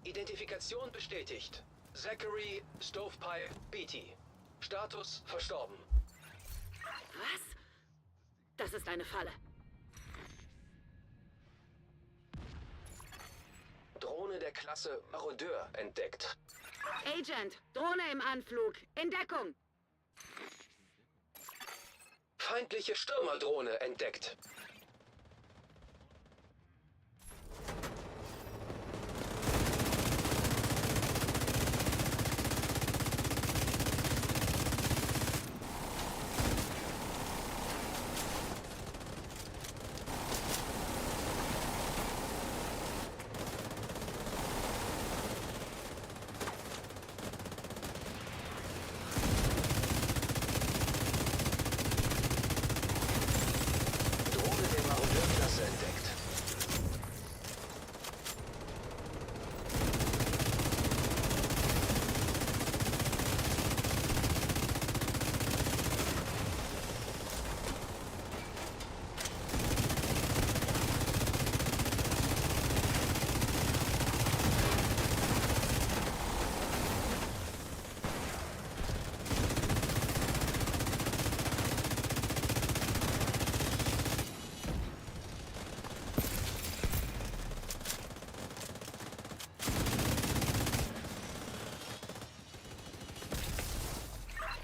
Identifikation bestätigt. Zachary Stovepipe Beatty. Status verstorben. Was? Das ist eine Falle. Drohne der Klasse Marodeur entdeckt. Agent, Drohne im Anflug. In Deckung. Feindliche Stürmerdrohne entdeckt. Drohne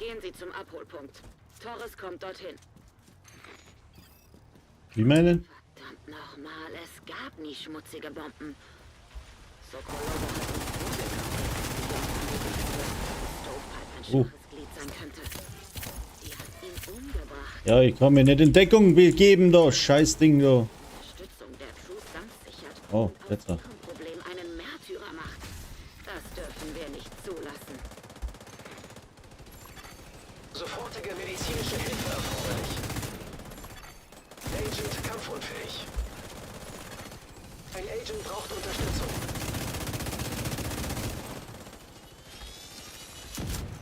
Gehen Sie zum Abholpunkt. Torres kommt dorthin. Wie meinen? Verdammt nochmal, es gab nie schmutzige Bomben. Sokolova hat uns Stovepipe ein Oh. schwaches Glied sein könnte. Die hat ihn umgebracht. Ja, ich kann mir nicht in Deckung begeben, da. Scheiß Ding, da. Unterstützung der Crews ganz sichert. Oh, und jetzt aus noch. ihrem Problem einen Märtyrer macht. Das dürfen wir nicht zulassen. Sofortige medizinische Hilfe erforderlich. Agent kampfunfähig. Ein Agent braucht Unterstützung.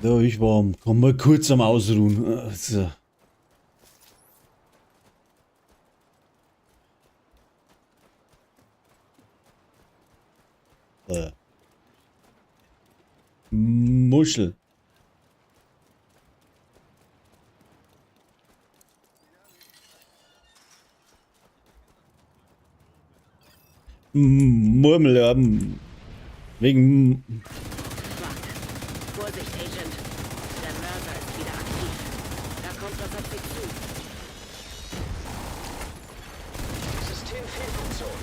Ja, ich war. Komm mal kurz am Ausruhen. Also. Muschel. Murmel, ja. Wegen. Fuck. Vorsicht, Agent. Der Mörser ist wieder aktiv. Da kommt was auf Sie zu. Systemfehlfunktion.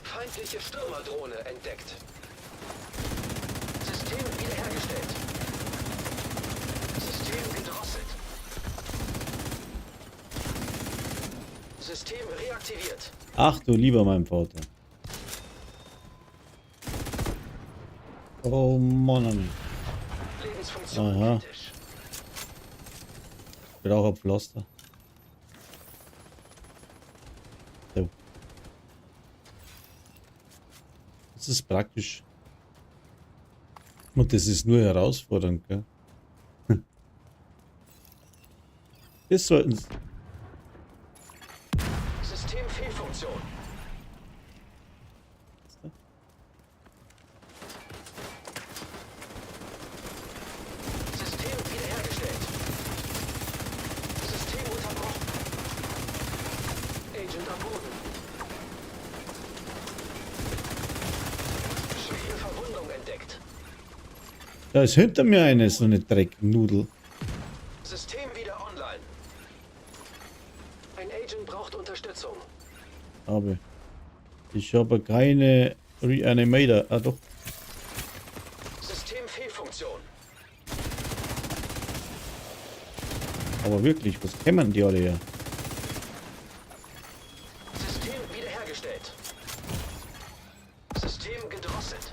Feindliche Stürmerdrohne entdeckt. System wiederhergestellt. System gedrosselt. System reaktiviert. Ach du lieber mein Vater. Oh Mann, Mann. Lebensfunktion Aha. kritisch. Ich brauche ein Pflaster. So. Das ist praktisch. Und das ist nur herausfordernd, gell? Das sollten sie. Systemfehlfunktion. System wiederhergestellt. System unterbrochen. Agent am Boden. Schwere Verwundung entdeckt. Da ist hinter mir eine so eine Drecknudel. System wieder online. Ein Agent braucht Unterstützung. Aber ich habe keine Reanimator. Ah doch. Systemfehlfunktion. Aber wirklich, was kämmern die alle her? System wiederhergestellt. System gedrosselt.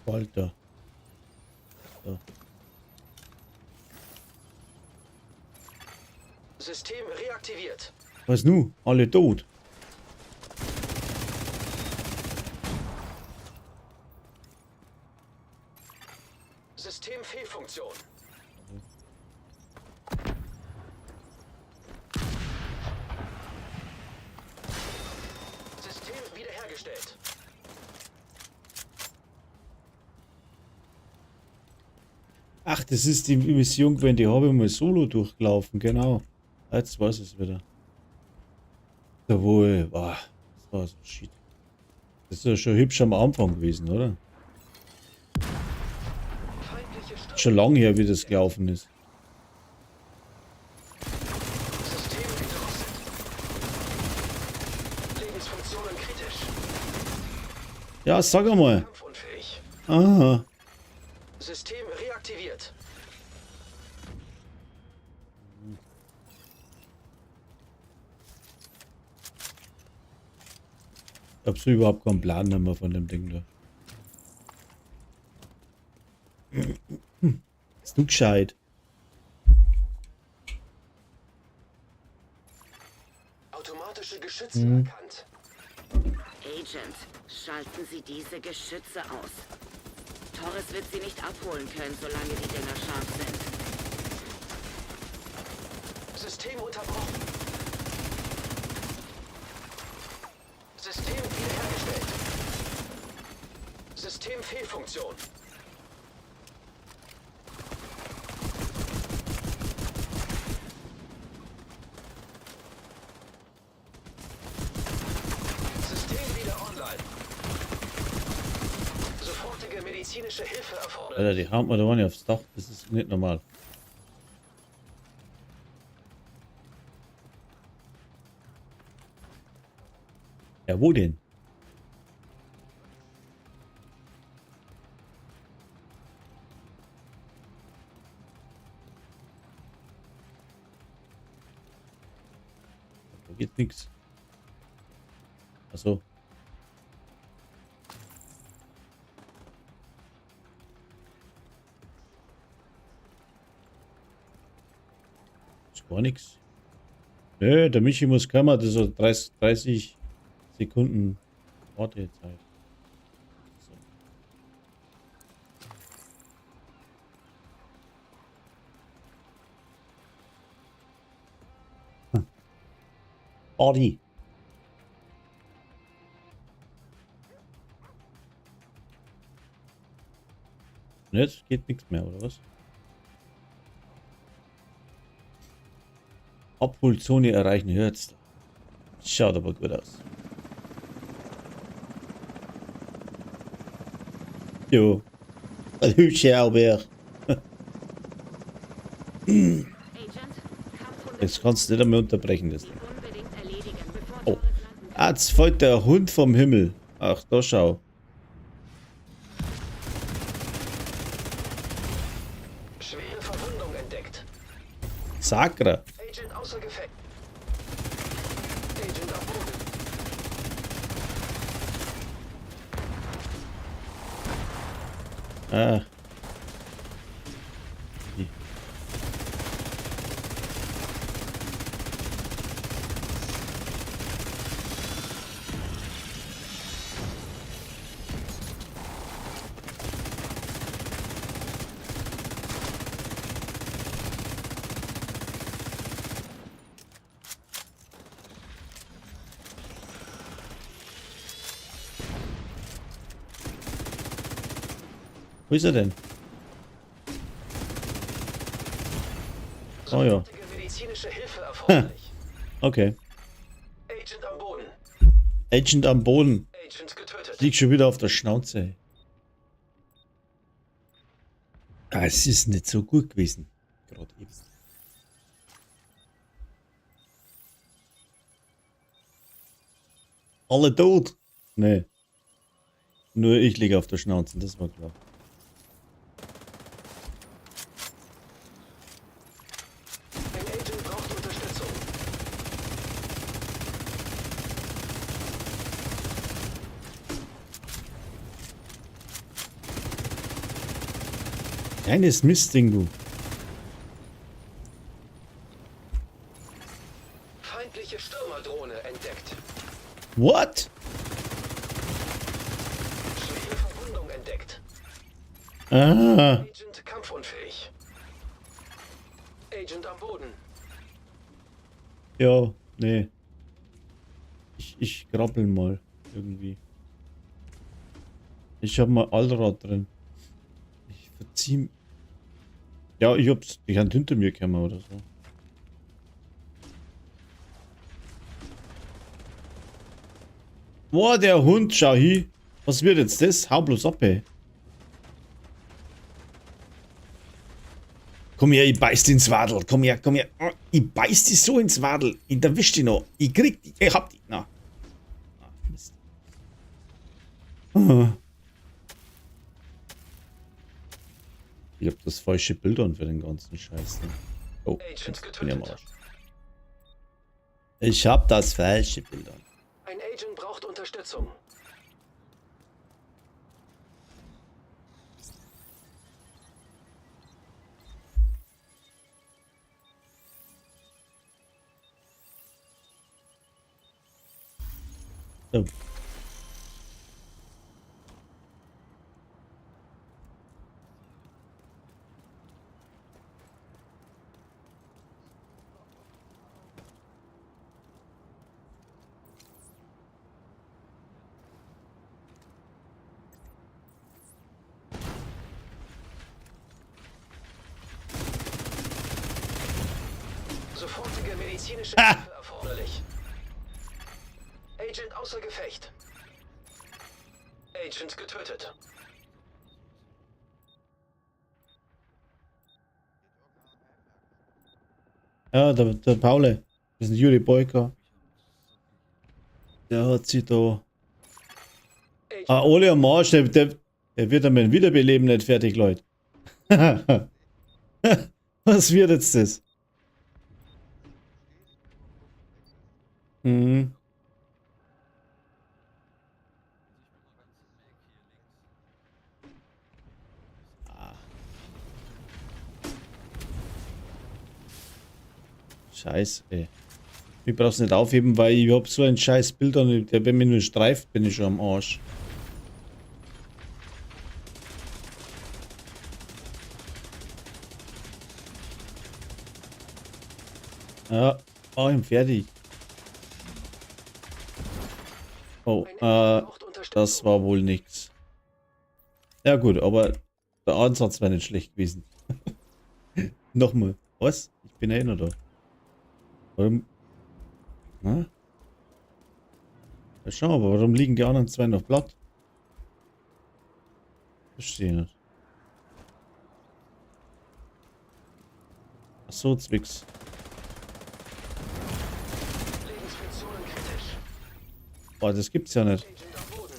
Alter. So. System reaktiviert. Was nu? Alle tot. Systemfehlfunktion. System wiederhergestellt. Ach, das ist die Mission, wenn die habe ich mal solo durchgelaufen, genau. Jetzt weiß ich es wieder. Jawohl, das war so shit. Das ist ja schon hübsch am Anfang gewesen, oder? Feindliche Stürmer. Schon lange her, wie das gelaufen ist. System gedrosselt. Lebensfunktionen kritisch. Ja, sag einmal. Kampfunfähig. Aha. System reaktiviert. Ich hab so überhaupt keinen Plan mehr von dem Ding da. Ist du gescheit? Automatische Geschütze erkannt. Agent, schalten Sie diese Geschütze aus. Torres wird sie nicht abholen können, solange die Dinger scharf sind. System unterbrochen. System wiederhergestellt. Systemfehlfunktion. medizinische Hilfe erforderlich. Alter, die hauen mir da nicht aufs Dach. Das ist nicht normal. Ja, wo denn? Da geht nichts. Achso. Ist gar nichts. Nö, der Michi muss kommen. Das ist so 30 Sekunden Wartezeit. So. Party. Jetzt geht nichts mehr, oder was? Abholzone erreichen, hört's. Schaut aber gut aus. Jo. Ein hübscher Albert. Agent, Kampfhunde Jetzt kannst du nicht mehr unterbrechen, das Ding. unbedingt erledigen, bevor Oh. Torres landen kann. Ah, jetzt fällt der Hund vom Himmel. Ach, da schau. Schwere Verwundung entdeckt. Sakra. Agent außer Gefecht. Agent am Boden. Ah. Wo ist er denn? Oh ja. Sofortige medizinische Hilfe erforderlich. Okay. Agent am Boden. Agent am Boden. Agent getötet. Liegt schon wieder auf der Schnauze. Ah, es ist nicht so gut gewesen. Gerade eben. Alle tot? Nee. Nur ich liege auf der Schnauze, das war klar. Ein Agent braucht Unterstützung. Kleines Mistding, du. Feindliche Stürmerdrohne entdeckt. What? Schwere Verwundung entdeckt. Ah. Agent kampfunfähig. Agent am Boden. Ja, nee. Ich krabbel mal irgendwie. Ich hab mal Allrad drin. Ich verzieh. Ja, ich hab's. Die Hand hinter mir gekommen oder so. Boah, der Hund, schau hin. Was wird jetzt das? Hau bloß ab, ey. Komm her, ich beiß dich ins Wadel. Komm her, komm her. Oh, ich beiß dich so ins Wadel. Ich erwisch dich noch. Ich krieg dich. Ich hab dich. Na. Ah, Mist. Ah. Ich hab das falsche Bild an für den ganzen Scheiß. Ne? Oh, Agent jetzt bin ich am getötet. Arsch. Ich hab das falsche Bild an. Ein Agent braucht Unterstützung. So. Sofortige medizinische Ah! Hilfe erforderlich. Agent außer Gefecht. Agent getötet. Ja, der Paule. Das ist ein Juri Boyka. Der hat sich da. Ah, Ole am Marsch, der wird damit Wiederbeleben nicht fertig, Leute. Was wird jetzt das? Mhm. Scheiße, ey. Ich brauch's nicht aufheben, weil ich hab so ein scheiß Bild und der, wenn mich nur streift, bin ich schon am Arsch. Ja, mach ihn fertig. Oh, das war wohl nix. Ja gut, aber der Ansatz wäre nicht schlecht gewesen. Nochmal. Was? Ich bin ja eh noch da. Warum? Na? Ja, schau, aber warum liegen die anderen zwei noch platt? Verstehe nicht. Ach so, Zwicks. Lebensfunktionen kritisch. Oh, das gibt's ja nicht. Agent am Boden.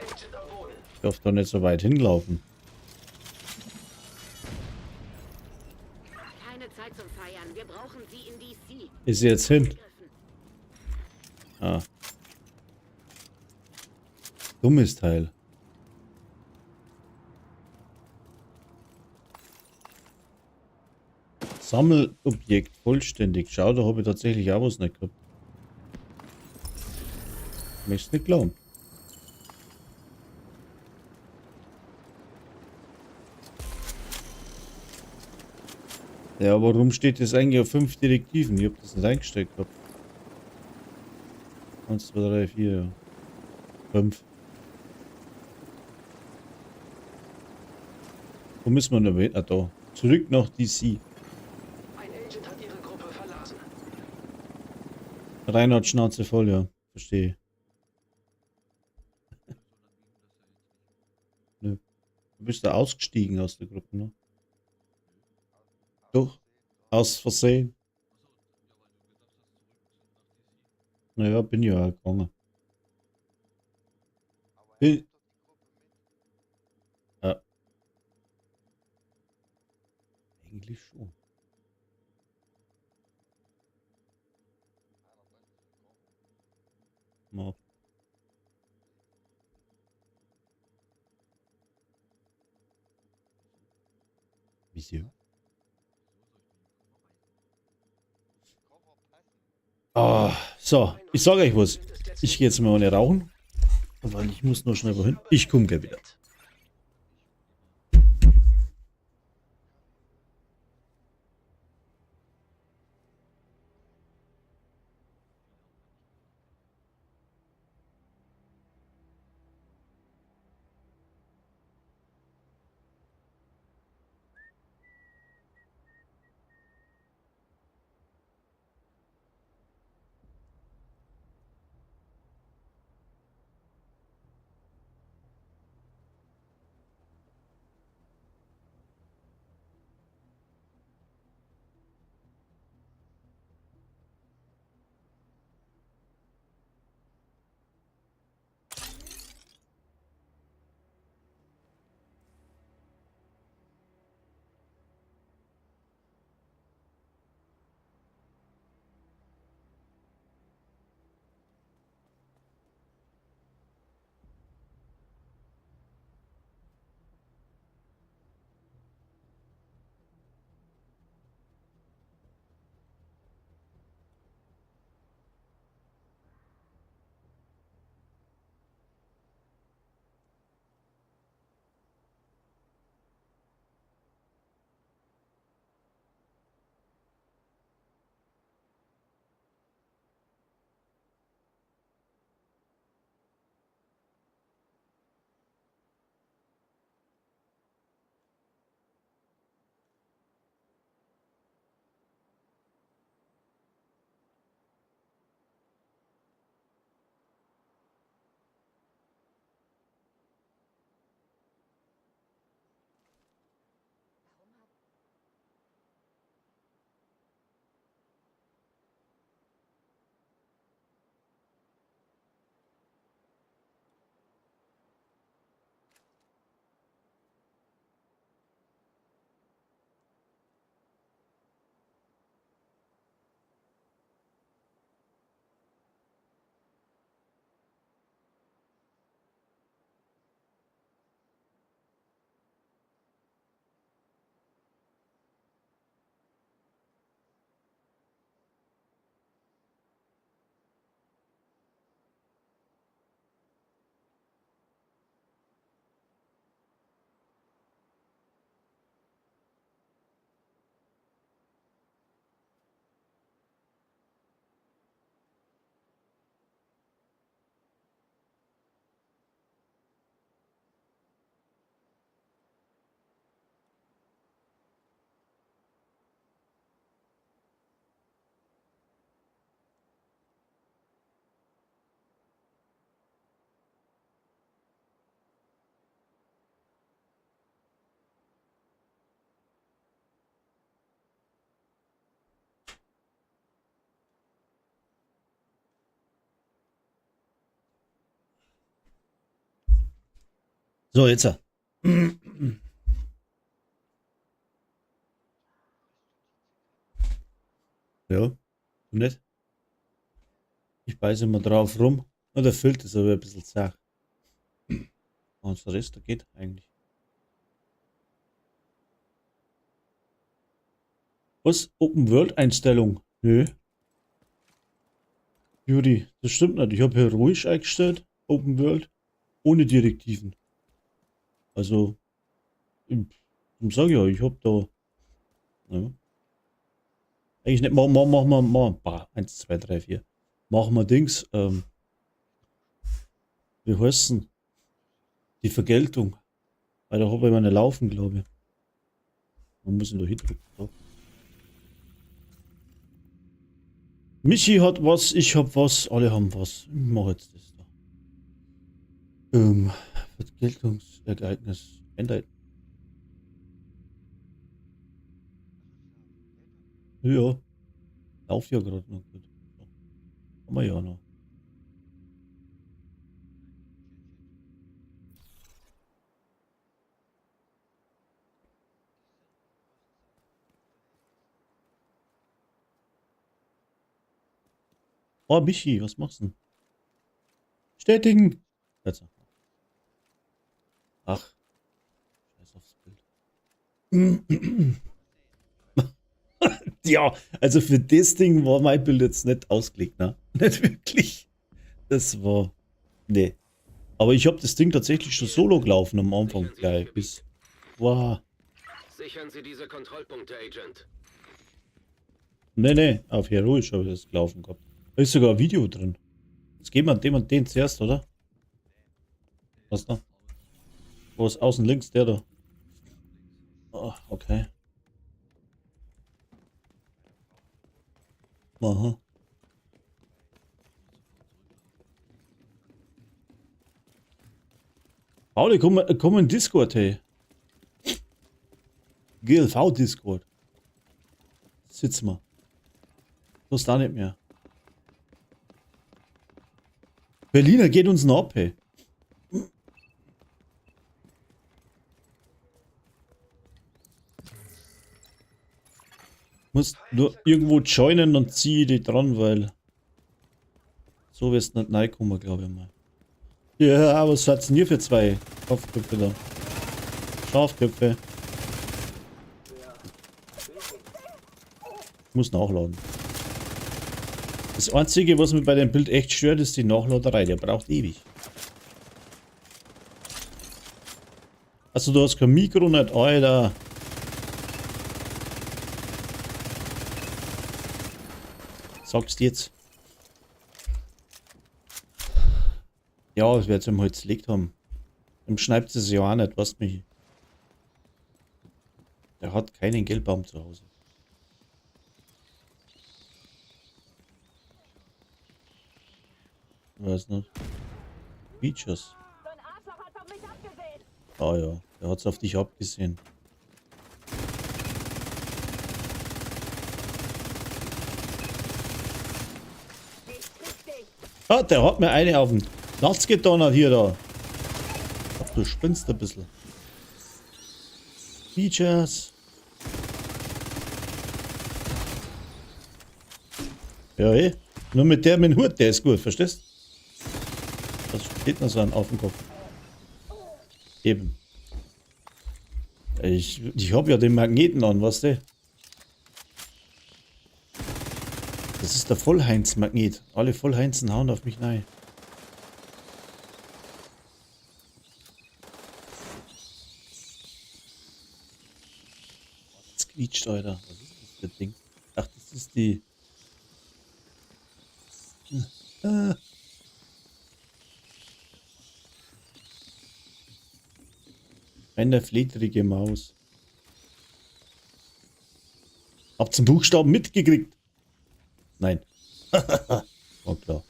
Agent am Boden. Ich darf doch nicht so weit hinlaufen. Keine Zeit zum Feiern. Wir brauchen sie in DC. Ist sie jetzt hin? Begriffen. Ah. Dummes Teil. Sammelobjekt vollständig. Schau, da habe ich tatsächlich auch was nicht gehabt. Möchtest nicht glauben. Ja, warum steht das eigentlich auf 5 Direktiven? Ich habe das nicht eingestellt gehabt. 1, 2, 3, 4, ja. 5. Wo müssen wir noch hin? Ah, da. Zurück nach DC. Ein Agent hat ihre Gruppe verlassen. Reinhard Schnauze voll, ja. Verstehe. Nö. Du bist da ausgestiegen aus der Gruppe, ne? Doch. Aus Versehen. Naja, bin ja auch gegangen. Bin, ja. Eigentlich schon. Ja. Wieso? Ah, so, ich sage euch was. Ich gehe jetzt mal ohne rauchen, weil ich muss noch schnell wohin. Ich komme gleich wieder. So, jetzt. Ja, du nicht? Ich beiße immer drauf rum. Und der Filter ist aber ein bisschen zart. Und der Rest, der geht eigentlich. Was? Open-World-Einstellung? Nö. Juri, das stimmt nicht. Ich habe hier ruhig eingestellt. Open World. Ohne Direktiven. Also, ich sage ja, ich habe da. Ja. Eigentlich nicht. Machen wir. 1, 2, 3, 4. Machen wir Dings. Wie heißt denn? Die Vergeltung. Weil da habe ich meine Laufen, glaube ich. Man muss ihn da hindrücken. So. Michi hat was, ich hab was, alle haben was. Ich mache jetzt das da. Vergeltungsereignis ändert. Ja. Lauf ja gerade noch gut. So. Haben wir ja noch. Oh, Michi, was machst du denn? Bestätigen! Jetzt. Ach. Scheiß aufs Bild. Ja, also für das Ding war mein Bild jetzt nicht ausgelegt, ne? Nicht wirklich. Das war. Nee. Aber ich habe das Ding tatsächlich schon solo gelaufen am Anfang gleich. Bis. Wow. Sichern Sie diese Kontrollpunkte, Agent. Nee, auf heroisch habe ich das gelaufen gehabt. Da ist sogar ein Video drin. Jetzt gehen wir an dem und den zuerst, oder? Was da? Wo ist außen links der da? Oh, okay. Aha. Pauli, komm in Discord, hey. GLV Discord. Sitzen wir. Das da nicht mehr. Berliner geht uns noch ab, hey. Muss nur irgendwo joinen und ziehe die dran, weil so wirst du nicht reinkommen, glaube ich mal. Ja, was hat's denn hier für zwei Schafköpfe da? Schafköpfe. Ich muss nachladen. Das Einzige, was mir bei dem Bild echt stört, ist die Nachladerei. Der braucht ewig. Also du hast kein Mikro nicht, Alter. Sagst jetzt. Ja, das wird ihm halt zerlegt haben. Dem schneidet es ja auch nicht, was mich. Der hat keinen Geldbaum zu Hause. Ich weiß nicht. Features. Ah ja, der hat's auf dich abgesehen. Ah, der hat mir eine auf den Platz gedonnert hier da. Ach, du spinnst ein bisschen. Features. Ja, eh. Nur mit dem Hut, der ist gut, verstehst? Das steht noch so ein auf dem Kopf. Eben. Ich habe ja den Magneten an, weißt du? Das ist der Vollheinz-Magnet. Alle Vollheinzen hauen auf mich rein. Das quietscht, Alter. Was ist das für ein Ding? Ach, das ist die... Eine fledrige Maus. Habt's den Buchstaben mitgekriegt? Nein. Oh klar.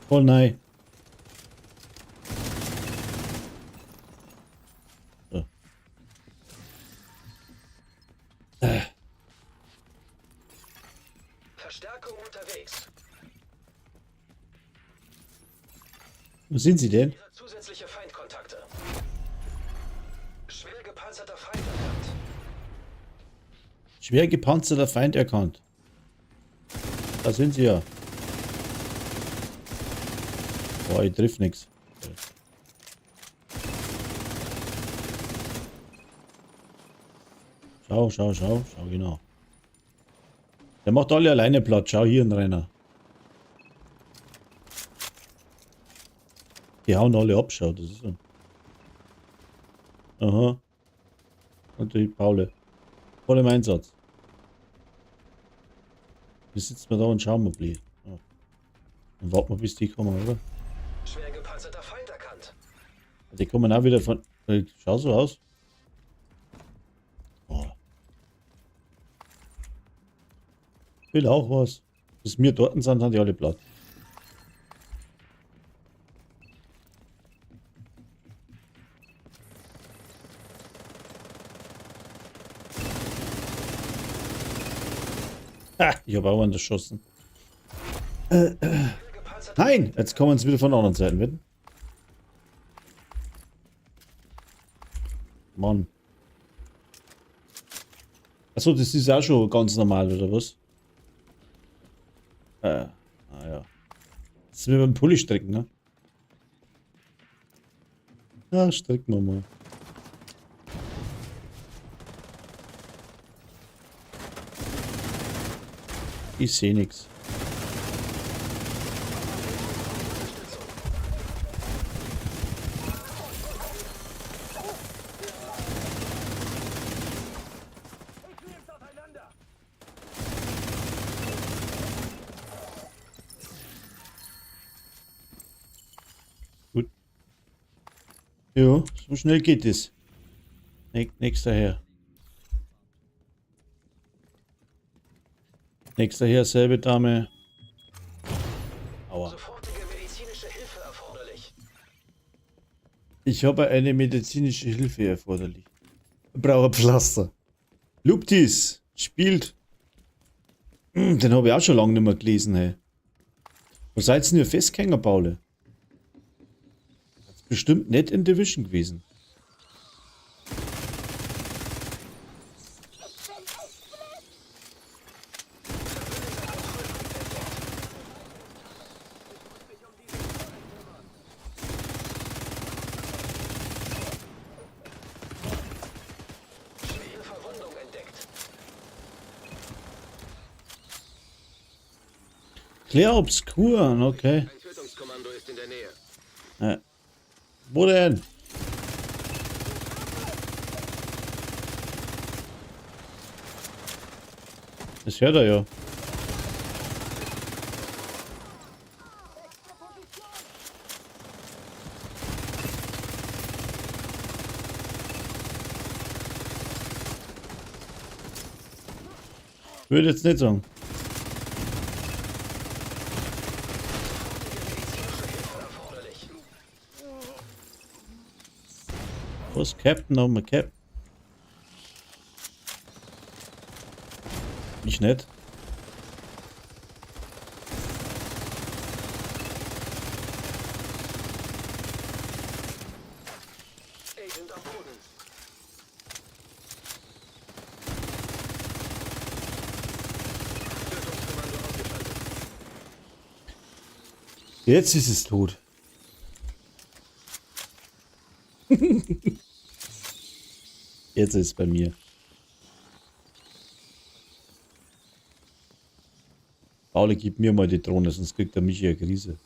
Voll nein. So. Verstärkung unterwegs. Wo sind sie denn? Ihre zusätzliche Feindkontakte. Schwer gepanzerter Feind erkannt. Schwer gepanzerter Feind erkannt. Da sind sie ja. Boah, ich triff nix. Schau, genau. Der macht alle alleine Platz. Schau hier, ein Renner. Die hauen alle ab, schau, das ist so. Aha. Und die Paule. Voll im Einsatz. Wir sitzen wir da und schauen mal blieb. Ja. Dann warten wir, bis die kommen, oder? Schwer gepanzerter Feind erkannt. Die kommen auch wieder von. Schau so aus. Oh. Will auch was. Bis wir dort sind, sind die alle platt. Ha, ich habe auch einen erschossen. Nein, jetzt kommen sie wieder von der anderen Seite mit. Mann. Achso, das ist auch schon ganz normal, oder was? Ja. Das ist wie beim Pulli stricken, ne? Ja, stricken wir mal. Ich sehe nichts. Gut. Jo, so schnell geht es. Nächster her. Nächster her, selbe Dame. Aua. Sofortige medizinische Hilfe erforderlich. Ich habe eine medizinische Hilfe erforderlich. Brauche Pflaster. Luptis spielt. Den habe ich auch schon lange nicht mehr gelesen, hey. Wo seid ihr denn festgänger, Paule? Das ist bestimmt nicht in Division gewesen. Schwere Verwundung entdeckt. Claire Obscur, okay. Ein Tötungskommando ist in der Nähe. Wo denn? Das hört er ja. Würde jetzt nicht sagen. Erforderlich. Was? Captain nochmal Cap? Ich nicht. Agent am Boden. Tötungskommando ausgeschaltet. Jetzt ist es tot. Jetzt ist es bei mir. Pauli, gib mir mal die Drohne, sonst kriegt er mich ja Krise.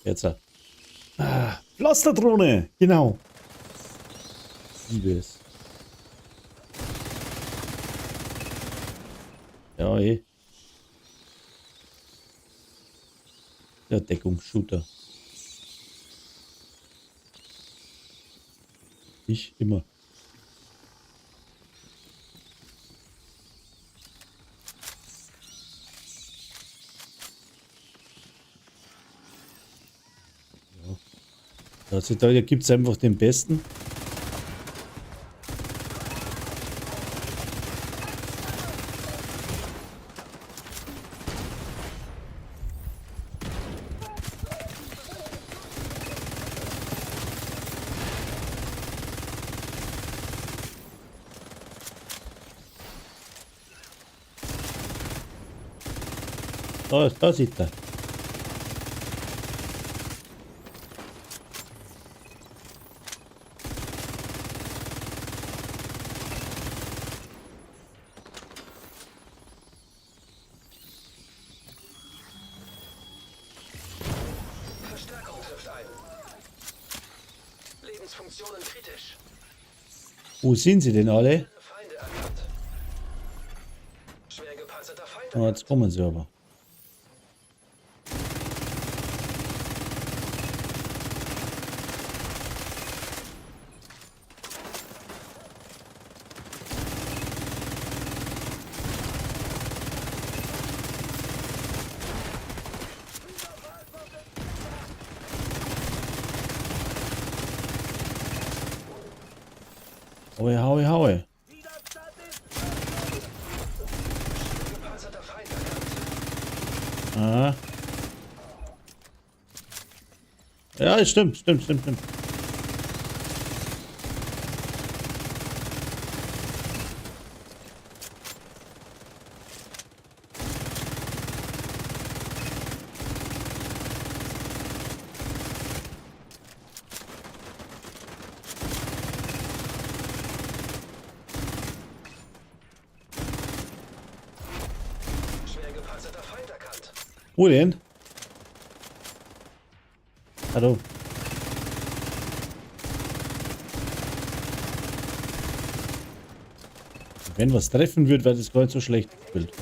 Jetzt. Pflasterdrohne, genau. Liebe es. Ja, eh. Der Deckungsshooter. Ich immer. Ja. Heutzutage gibt es einfach den Besten. Da sieht er. Verstärkung trifft ein. Lebensfunktionen kritisch. Wo sind sie denn alle? Feinde erkannt. Schwer gepanzerter Feind Ah, jetzt kommen sie aber. Haue, haue, haue. gepanzerter Feind erkannt. Ah. Ja, stimmt. Schwer gepanzerter Feind erkannt. Wo denn? Hallo. Wenn was treffen wird, wäre das gar nicht so schlecht gespielt.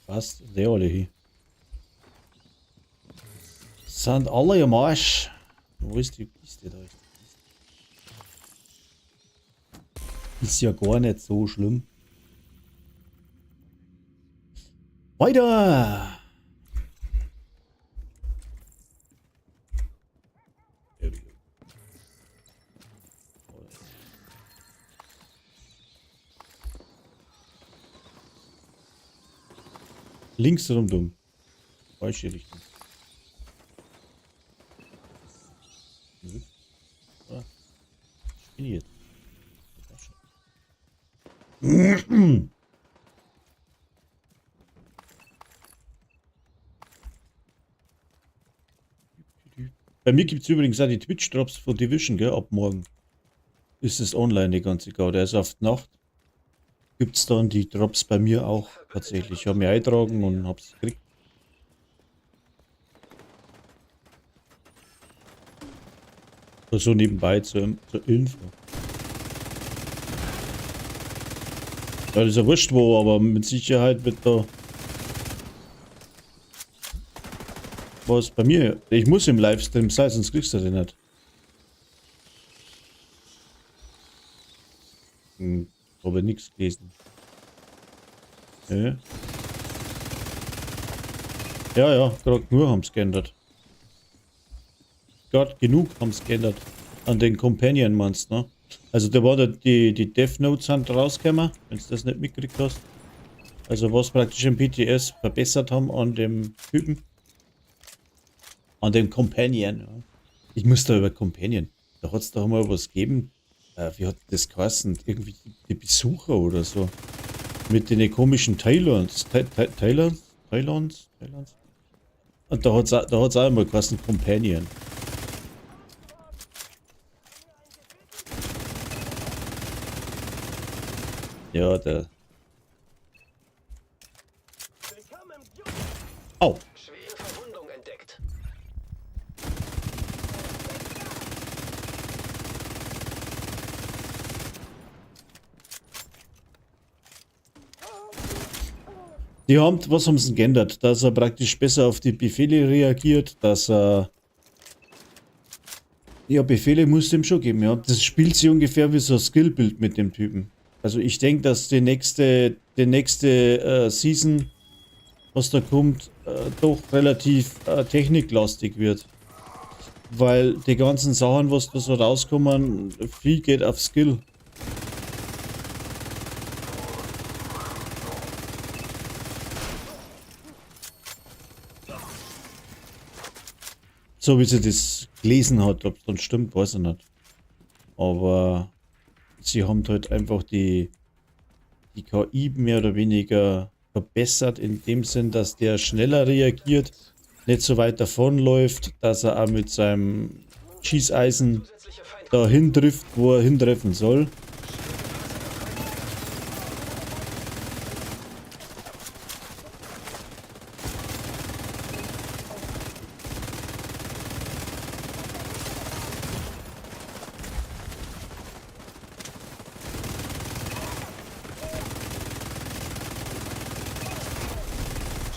Was? Der alle hier. Sind alle im Arsch. Wo ist die Kiste da? Ist ja gar nicht so schlimm. Weiter! Links rum dumm. Falsche Richtung. Ah, spinniert. Bei mir gibt es übrigens auch die Twitch-Drops von Division, gell? Ab morgen ist es online, die ganze Gau. Der ist auf die Nacht. Gibt es dann die Drops bei mir auch tatsächlich. Ich habe mich eingetragen und habe es gekriegt. So nebenbei zur Info. Ja, das ist ja wurscht wo, aber mit Sicherheit wird da was bei mir. Ich muss im Livestream sein, sonst kriegst du den nicht. Habe nichts gelesen. Ja, ja, gerade nur haben es geändert. Gerade genug haben es geändert. An den Companion meinst, ne? Also da war da die Death Notes sind rausgekommen, wenn du das nicht mitgekriegt hast. Also was praktisch im PTS verbessert haben an dem Typen. An dem Companion, ja. Ich muss da über Companion. Da hat es doch mal was gegeben. Wie hat das geheißen? Irgendwie die Besucher oder so. Mit den komischen Thailands. Thailands? Und da hat es auch einmal geheißen Companion. Ja, der. Au. Schwere Verwundung entdeckt. Was haben sie geändert? Dass er praktisch besser auf die Befehle reagiert, dass er... Ja, Befehle muss ihm schon geben, ja. Das spielt sich ungefähr wie so ein Skillbild mit dem Typen. Also ich denke, dass die nächste Season, was da kommt, doch relativ techniklastig wird. Weil die ganzen Sachen, was da so rauskommen, viel geht auf Skill. So wie sie das gelesen hat, ob es dann stimmt, weiß ich nicht. Aber sie haben halt einfach die KI mehr oder weniger verbessert, in dem Sinn, dass der schneller reagiert, nicht so weit davonläuft, dass er auch mit seinem Schießeisen Zusätzliche Feind. dahin trifft, wo er hintreffen soll.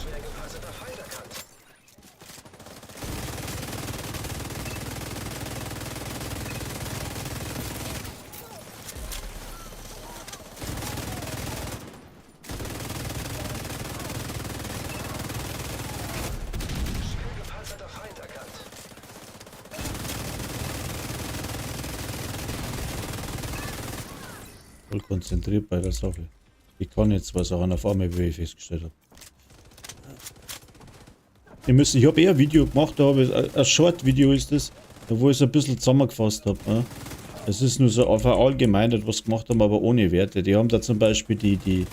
Schwer gepanzerter Feind erkannt. Schwer gepanzerter Feind erkannt. Voll konzentriert bei der Sache. Ich kann jetzt zwei Sachen auf einmal, wie ich festgestellt habe. Ich habe eher ein Video gemacht, da habe ich ein Short-Video ist das, wo ich es ein bisschen zusammengefasst habe. Ne? Es ist nur so auf allgemein was gemacht haben, aber ohne Werte. Die haben da zum Beispiel die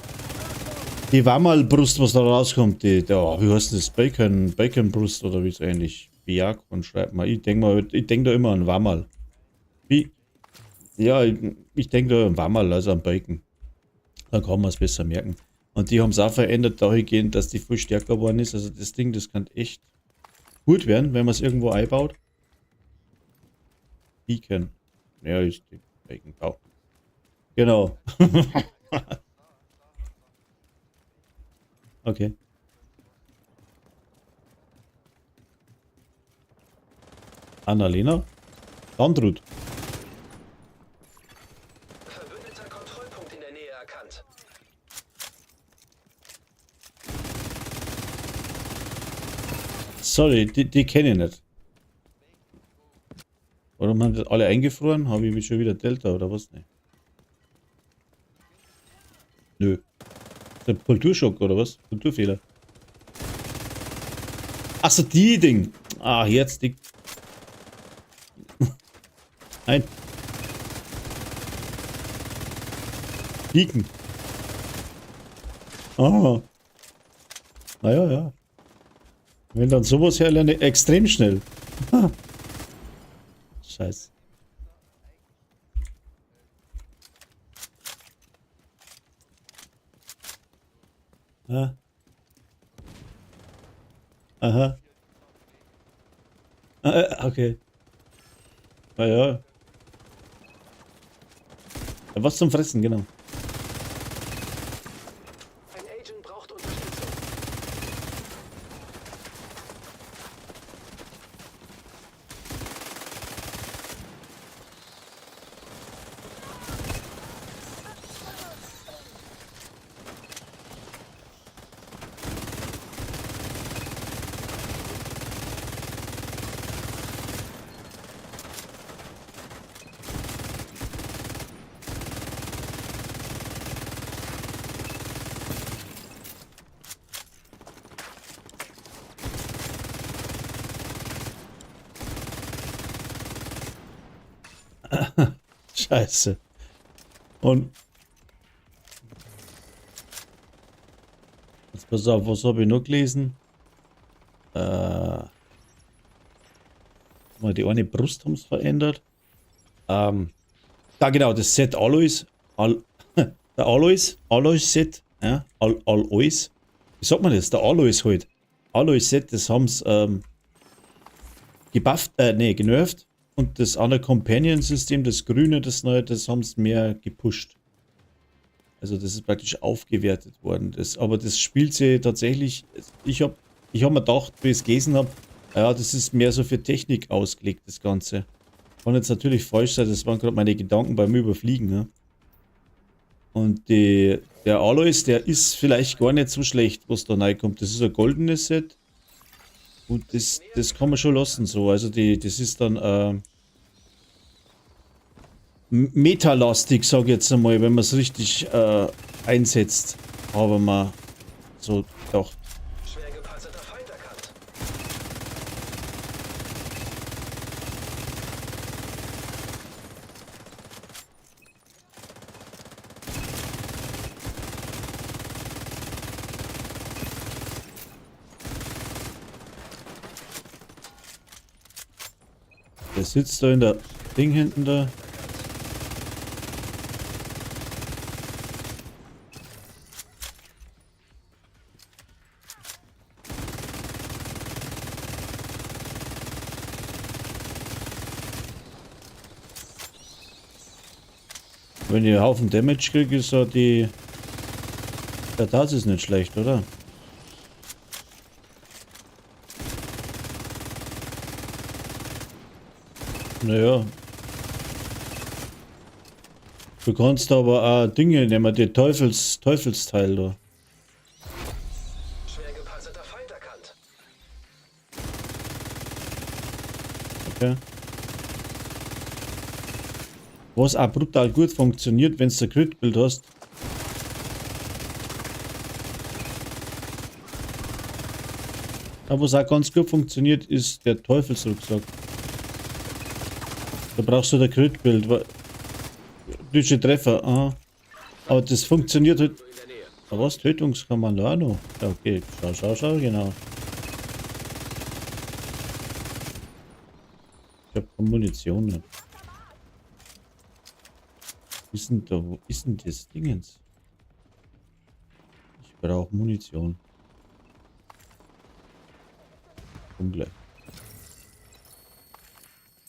Wammerlbrust, was da rauskommt, wie heißt das? Baconbrust oder wie es eigentlich? Bacon schreibt man. Ich denk da immer an Wammerl. Wie? Ja, ich denke da an Wammerl, also an Bacon. Dann kann man es besser merken. Und die haben es auch verändert dahingehend, dass die viel stärker geworden ist. Also das Ding, das kann echt gut werden, wenn man es irgendwo einbaut. Beacon. Ja, ist die Bacon Bau. Genau. Okay. Annalena? Landrut. Verbündeter Kontrollpunkt in der Nähe erkannt. Sorry, die kenne ich nicht. Warum haben das alle eingefroren? Habe ich mich schon wieder Delta oder was? Nee. Nö. Der Kulturschock oder was? Kulturfehler. Achso, die Ding. Ah, jetzt die. Nein. Beacon. Ah. Naja, ja. Wenn dann sowas herlerne, extrem schnell. Scheiße. Ah. Aha. Okay. Naja. Was zum Fressen, genau. Ein Agent braucht Unterstützung. Scheiße. Und jetzt pass auf, was habe ich noch gelesen? Mal die eine Brust haben es verändert. Da genau, das Set Aloys. Der Aloys Set, ja, Aloys. wie sagt man das? Der Aloys halt. Aloys-Set, das haben sie gebufft, genervt. Und das andere Companion-System, das grüne, das neue, das haben sie mehr gepusht. Also das ist praktisch aufgewertet worden. Aber das spielt sie tatsächlich, ich hab mir gedacht, wie ich es gelesen habe, ja, das ist mehr so für Technik ausgelegt, das Ganze. Kann jetzt natürlich falsch sein, das waren gerade meine Gedanken beim Überfliegen. Ne? Und der Aloys, der ist vielleicht gar nicht so schlecht, was da reinkommt. Das ist ein goldenes Set. Und das kann man schon lassen so. Also das ist dann metalastig, sage ich jetzt einmal, wenn man es richtig einsetzt. Aber man so doch. Schwer gepanzerter Feind erkannt. Der sitzt da in der Ding hinten da. Wenn ich einen Haufen Damage kriege, ist ja die... Ja, das ist nicht schlecht, oder? Naja. Du kannst aber auch Dinge nehmen, die Teufelsteil da. Schwer gepanzerter Feind erkannt. Okay. Was auch brutal gut funktioniert, wenn du ein Crit-Bild hast. Aber was auch ganz gut funktioniert, ist der Teufelsrucksack. Da brauchst du der Crit-Bild. Deutsche Treffer, aha. Aber das funktioniert halt. In der Nähe. Aber was? Tötungskommando auch noch? Ja, okay. Schau, genau. Ich hab keine Munition nicht. Wo ist denn das Dingens? Ich brauche Munition. Komm gleich.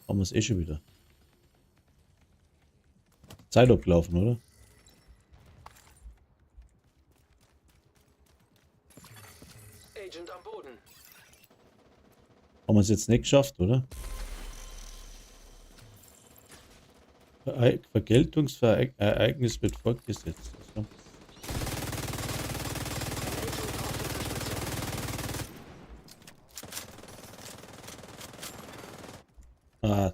Haben wir es eh schon wieder. Zeit abgelaufen, oder? Agent am Boden. Haben wir es jetzt nicht geschafft, oder? Vergeltungsereignis wird fortgesetzt. Also. Ah.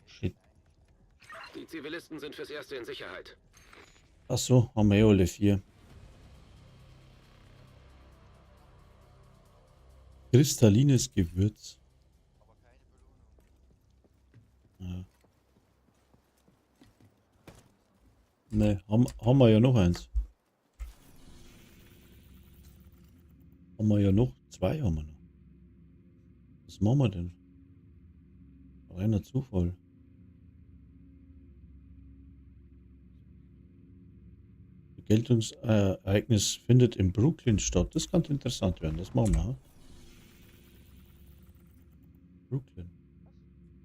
Shit. Die Zivilisten sind fürs Erste in Sicherheit. Ach so, haben wir ja alle 4. Kristallines Gewürz. Ja. Ne, haben wir ja noch eins. Haben wir ja noch 2 haben wir noch. Was machen wir denn? Reiner Zufall. Vergeltungsereignis findet in Brooklyn statt. Das könnte interessant werden. Das machen wir. Brooklyn.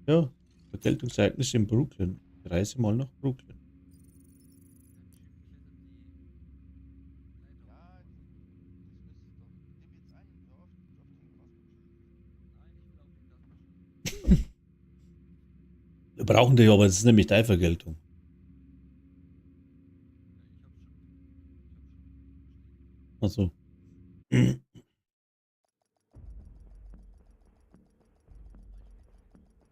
Ja, Vergeltungsereignis in Brooklyn. Ich reise mal nach Brooklyn. Wir brauchen die, aber das ist nämlich deine Vergeltung. Also.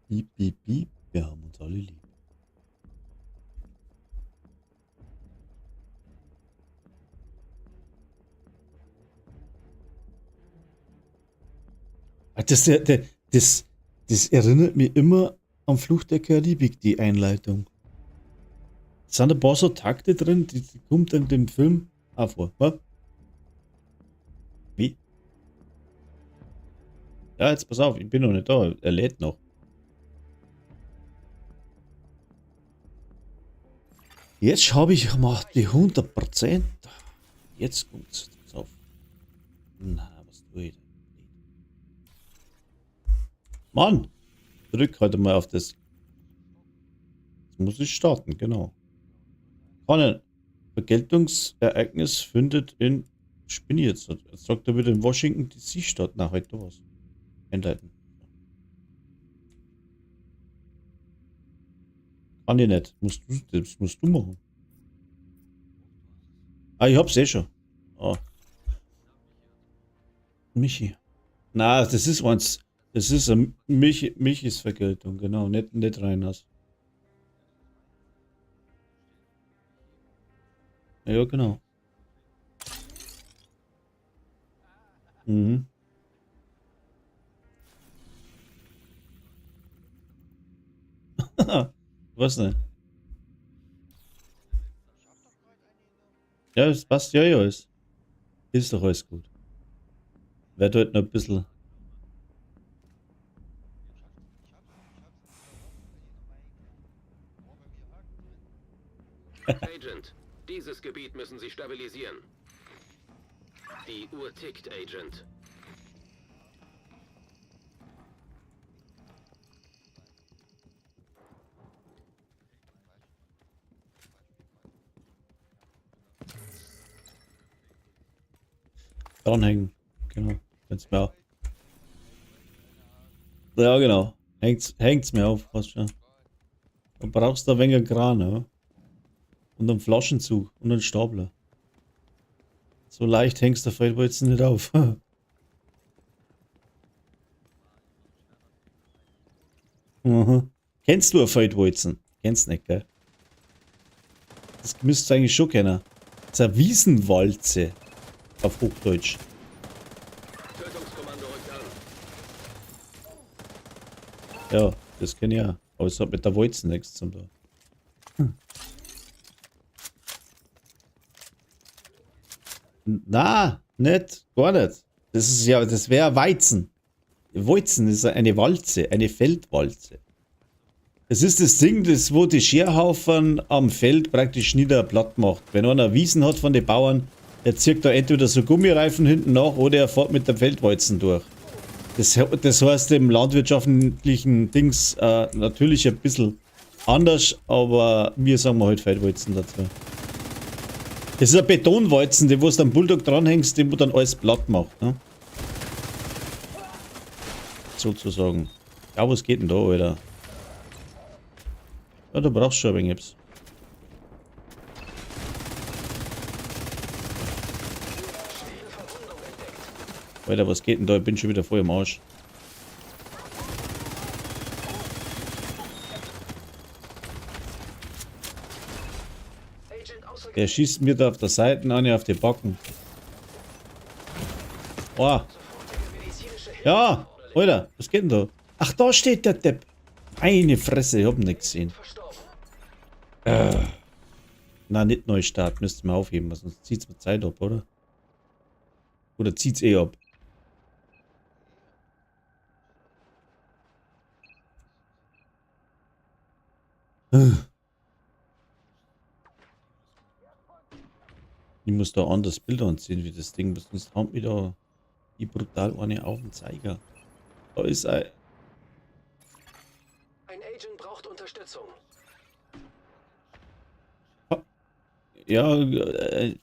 Piep, piep, piep. Wir haben uns alle lieb. Das erinnert mich immer am Fluch der Karibik, die Einleitung. Es sind ein paar so Takte drin, die kommt in dem Film auch vor. Was? Wie? Ja, jetzt pass auf, ich bin noch nicht da. Er lädt noch. Jetzt habe ich gemacht die 100%. Jetzt kommt's auf. Na, was tue ich denn? Mann! Drück halt mal auf das. Jetzt muss ich starten, genau. Ein Vergeltungsereignis findet in. Spinne jetzt. Jetzt sagt er wieder in Washington DC statt. Na, halt da was. Einleiten. Kann ich nicht. Das musst du machen. Ah, ich hab's eh schon. Ah. Michi. Na, das ist eins. Das ist eine Michis Vergeltung, genau. Nicht Reiners. Ja, genau. Mhm. Was denn? Ja, es passt ja alles. Ist doch alles gut. Wird heute noch ein bisschen. Agent, dieses Gebiet müssen Sie stabilisieren. Die Uhr tickt, Agent. Dranhängen. Genau. Wenn's mir auch. Ja, genau. Hängt's mir auf, fast schon. Du brauchst da ein wenig Kran, ja? Und einen Flaschenzug und einen Stapler. So leicht hängst du Feldweizen nicht auf. Mhm. Kennst du ein Feldweizen? Kennst nicht, gell? Das müsstest du eigentlich schon kennen. Das ist eine Wiesenwalze. Auf Hochdeutsch. Tötungskommando rückt an. Ja, das kenne ich auch. Aber es hat mit der Walzen nichts zu tun. Na, nicht, gar nicht. Das ist ja, das wäre Weizen. Walzen ist eine Walze, eine Feldwalze. Es ist das Ding, das wo die Scherhaufen am Feld praktisch niederplatt macht. Wenn einer Wiesen hat von den Bauern, er zieht da entweder so Gummireifen hinten nach oder er fährt mit dem Feldwalzen durch. Das heißt im landwirtschaftlichen Dings natürlich ein bisschen anders, aber wir sagen halt Feldwalzen dazu. Das ist ein Betonwalzen, den wo du am Bulldog dranhängst, den wo dann alles platt macht, ne? Sozusagen. Ja, was geht denn da, Alter? Ja, du brauchst schon ein wenig etwas. Alter, was geht denn da? Ich bin schon wieder voll im Arsch. Der schießt mir da auf der Seite an, auf die Backen. Oh. Ja, Alter, was geht denn da? Ach, da steht der Depp. Meine Fresse, ich hab ihn nicht gesehen. Na, nicht Neustart, müsste man aufheben, sonst zieht's mir Zeit ab, oder? Oder zieht's eh ab? Ich muss da anders Bilder anziehen wie das Ding, sonst haut mir da die brutal eine auf den Zeiger. Da ist ein. Ein Agent braucht Unterstützung. Ja,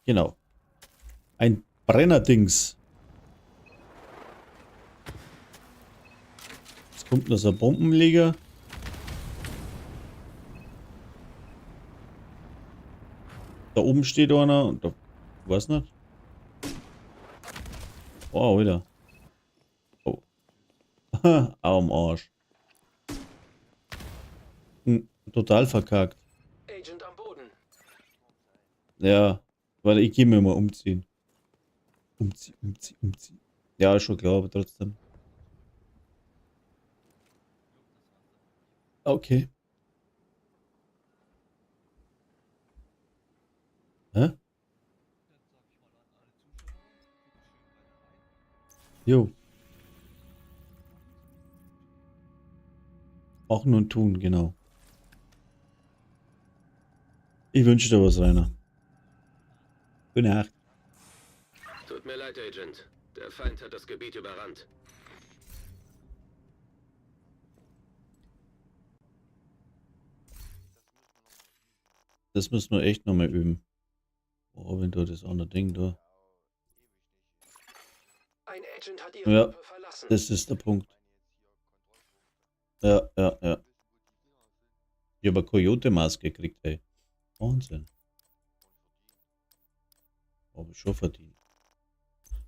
genau. Ein Brennerdings. Jetzt kommt noch so ein Bombenleger. Da oben steht einer und da. Weiß nicht. Oh, wieder. Oh. Am Arsch. Total verkackt. Agent am Boden. Ja, weil ich gehe mir mal umziehen. Umziehen. Ja, schon klar, aber trotzdem. Okay. Hä? Jo. Machen und tun, genau. Ich wünsche dir was, Rainer. Gute Nacht. Tut mir leid, Agent. Der Feind hat das Gebiet überrannt. Das müssen wir echt nochmal üben. Oh, wenn du das andere Ding da. Ein Agent hat ihre Ja, Gruppe verlassen. das ist der Punkt. Ja, ja, ja. Ich habe eine Coyote-Maske gekriegt, ey. Wahnsinn. Aber schon verdient.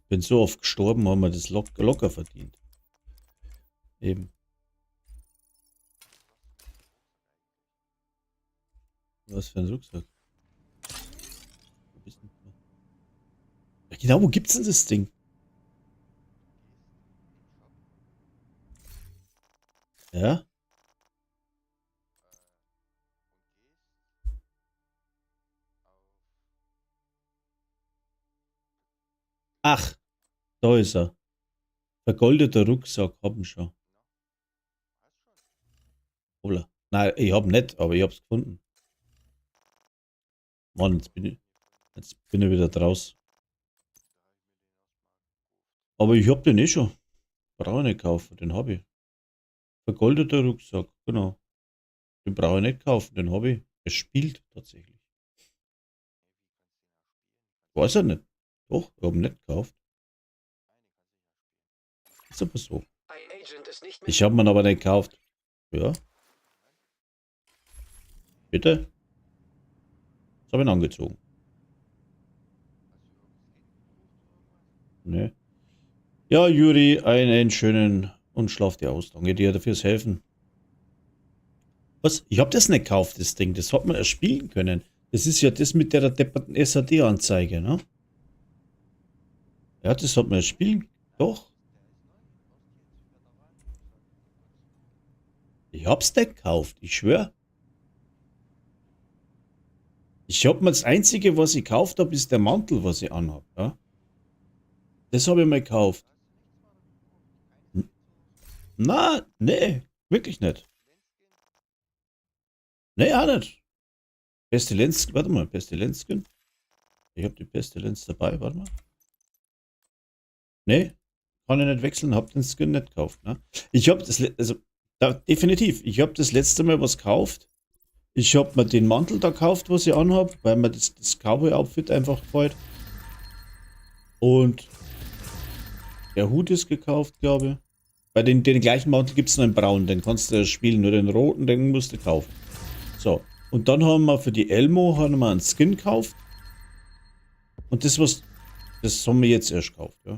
Bin so oft gestorben, haben wir das locker verdient. Eben. Was für ein Rucksack? Wo bist denn du? Ja, genau, wo gibt's denn das Ding? Ja? Ach, da ist er. Vergoldeter Rucksack, haben schon. Holla. Nein, ich hab nicht, aber ich hab's gefunden. Mann, jetzt bin ich wieder draus. Aber ich hab den eh schon. Brauche ich nicht kaufen, den habe ich. Vergoldeter Rucksack, genau. Den brauche ich nicht kaufen, den habe ich. Er spielt tatsächlich. Weiß er nicht. Doch, ich habe ihn nicht gekauft. Ist aber so. Ein Agent ist nicht mehr. Ich habe ihn aber nicht gekauft. Ja. Bitte? Das habe ich ihn angezogen. Ne. Ja, Juri, einen schönen und schlaf dir aus. Danke dir fürs Helfen. Was? Ich habe das nicht gekauft, das Ding. Das hat man erst spielen können. Das ist ja das mit der depperten SAD-Anzeige, ne? Ja, das hat man erst spielen. Doch. Ich hab's nicht gekauft, ich schwör. Ich hab mir das Einzige, was ich gekauft habe, ist der Mantel, was ich anhab. Ja? Das habe ich mal gekauft. Na, nee, wirklich nicht. Nee, auch nicht. Pestilenz, warte mal, Pestilenzskin. Ich habe die Pestilenz dabei, warte mal. Nee, kann ich nicht wechseln, hab den Skin nicht gekauft. Ne? Ich habe das, also definitiv, ich habe das letzte Mal was gekauft. Ich habe mir den Mantel da gekauft, was ich anhab, weil mir das Cowboy-Outfit einfach gefällt. Und der Hut ist gekauft, glaube ich. Bei den gleichen Mantel gibt es noch einen braunen, den kannst du spielen, nur den roten, den musst du kaufen. So, und dann haben wir für die Elmo haben wir einen Skin gekauft. Und das haben wir jetzt erst gekauft, ja.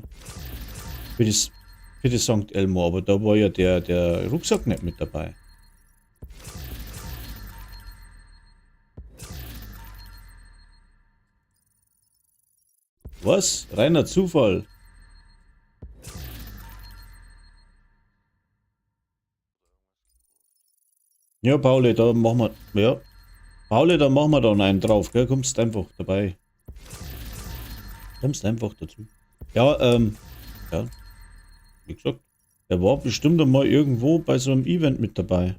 Für die St. Elmo, aber da war ja der Rucksack nicht mit dabei. Was? Reiner Zufall. Ja, Pauli, da machen wir. Ja. Pauli, da machen wir dann einen drauf, gell? Kommst einfach dabei. Kommst einfach dazu. Ja, ja. Wie gesagt, der war bestimmt einmal irgendwo bei so einem Event mit dabei.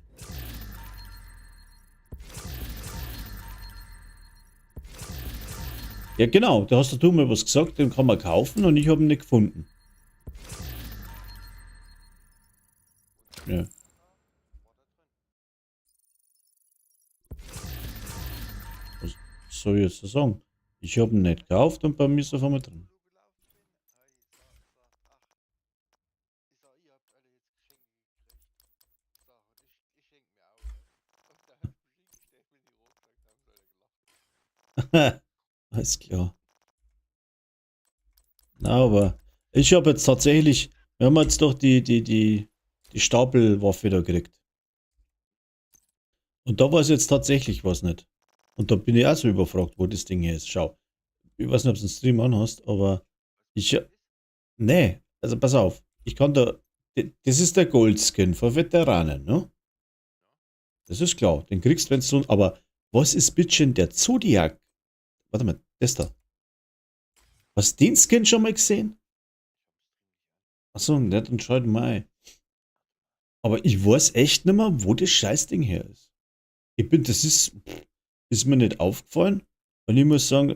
Ja, genau, da hast du mir was gesagt, den kann man kaufen und ich habe ihn nicht gefunden. Ja. Was soll ich jetzt sagen? Ich habe ihn nicht gekauft und bei mir ist er auf einmal drin. Alles klar. Na, aber ich habe jetzt tatsächlich, wir haben jetzt doch die Stapelwaffe da gekriegt. Und da weiß jetzt tatsächlich was nicht. Und da bin ich auch so überfragt, wo das Ding hier ist. Schau. Ich weiß nicht, ob du einen Stream anhast, aber nee, also pass auf. Ich kann da. Das ist der Goldskin für Veteranen, ne? Das ist klar. Den kriegst du, wenn du. Aber was ist bitteschön der Zodiac? Warte mal, das da. Hast du den Skin schon mal gesehen? Achso, der hat einen scheiden Mai. Aber ich weiß echt nicht mehr, wo das Scheißding her ist. Das ist. Ist mir nicht aufgefallen. Und ich muss sagen,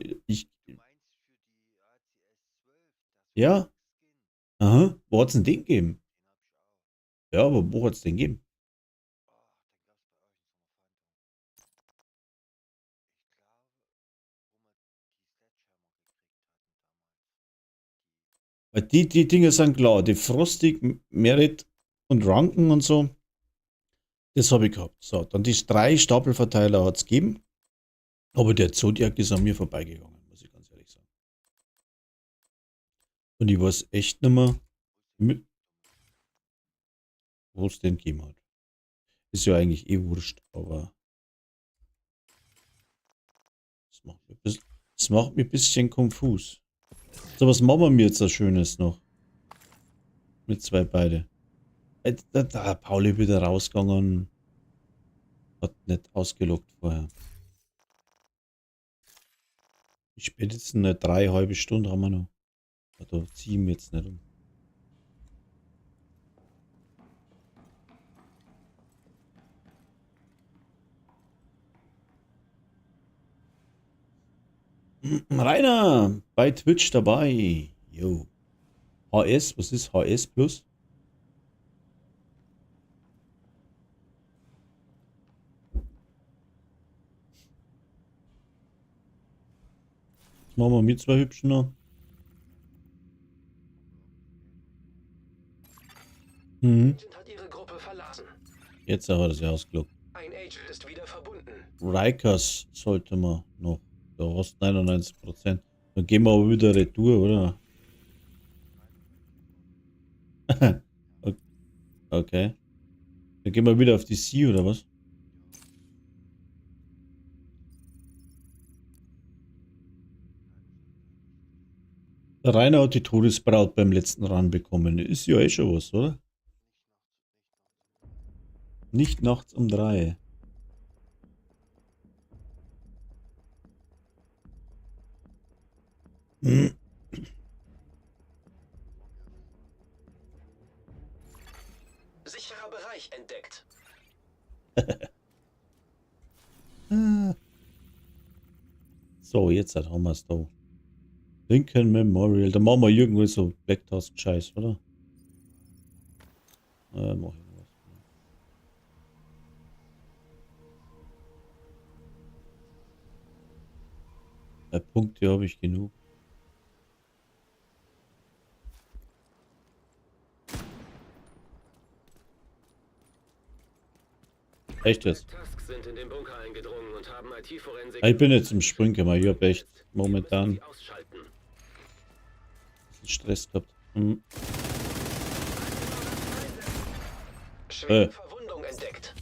ja, aha, wo hat's denn den gegeben? Ja, aber wo hat's den gegeben? Weil die Dinge sind klar, die Frostig, Merit und Ranken und so, das habe ich gehabt. So, dann die 3 Stapelverteiler hat es gegeben, aber der Zodiac ist an mir vorbeigegangen, muss ich ganz ehrlich sagen. Und ich weiß echt nicht mehr, wo es den gegeben hat. Ist ja eigentlich eh wurscht, aber das macht mich ein bisschen konfus. So, was machen wir jetzt da Schönes noch? Mit 2 beide. Da Pauli wieder rausgegangen. Hat nicht ausgelockt vorher. Spätestens eine 3 halbe Stunde haben wir noch. Da ziehen wir jetzt nicht um. Rainer bei Twitch dabei. Jo. HS, was ist HS Plus? Jetzt machen wir mit 2 Hübschen noch. Mhm. Agent hat ihre Gruppe verlassen. Jetzt hat er das ja ausgelockt. Ein Agent ist wieder verbunden. Rikers sollte man noch. Da hast 99%. Dann gehen wir aber wieder retour, oder? Okay. Dann gehen wir wieder auf die Sea, oder was? Der Rainer hat die Todesbraut beim letzten Run bekommen. Ist ja eh schon was, oder? Nicht nachts um 3. Sicherer Bereich entdeckt. So, jetzt haben wir es da. Lincoln Memorial. Da machen wir irgendwo so Blacktask-Scheiß, oder? Mach ich was. Punkte habe ich genug. Echt jetzt? Tasks sind in den Bunker eingedrungen und haben IT-Forensik. Ich bin jetzt im Sprung gemacht. Ich habe echt momentan Ausschalten. Stress gehabt. Hm. Schwere Verwundung entdeckt.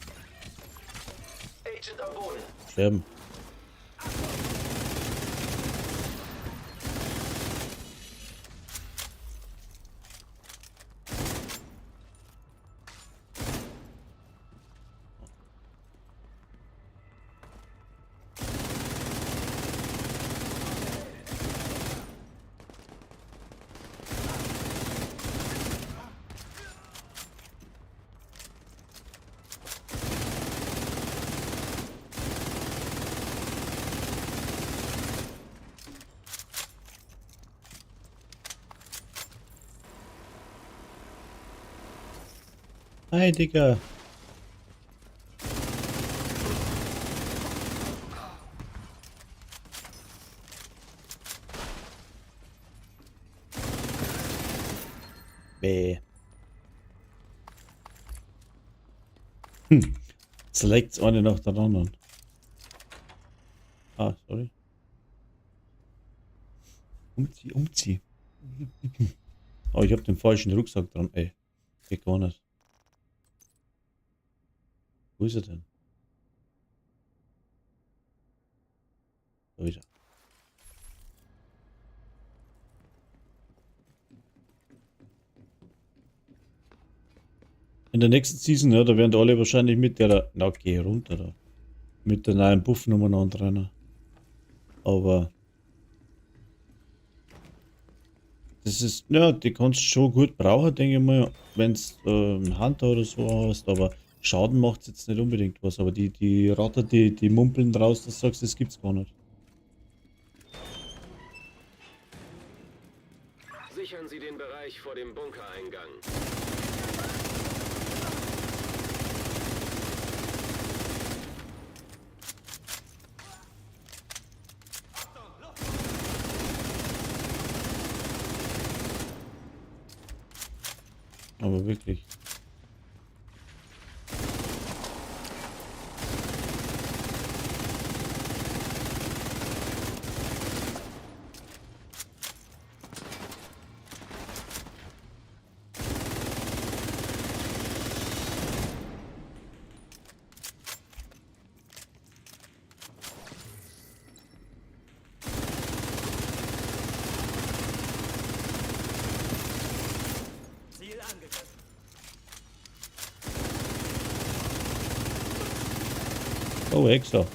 Agent am Boden. Sterben. Hi, Digga. Bäh. Jetzt legt's eine nach der anderen. Ah, sorry. Umzieh. Oh, ich hab den falschen Rucksack dran, ey. Geht gar nicht. Wo ist er denn? Da ist er. In der nächsten Season, ja, da werden alle wahrscheinlich mit der, na geh runter da. Mit der neuen Buffnummer noch dran. Aber das ist, ja, die kannst du schon gut brauchen, denke ich mal, wenn es Hunter oder so hast, aber Schaden macht jetzt nicht unbedingt was, aber die Ratter, die mumpeln draus, das sagst du, das gibt's gar nicht. Sichern Sie den Bereich vor dem Bunkereingang. Aber wirklich. Oh, extra.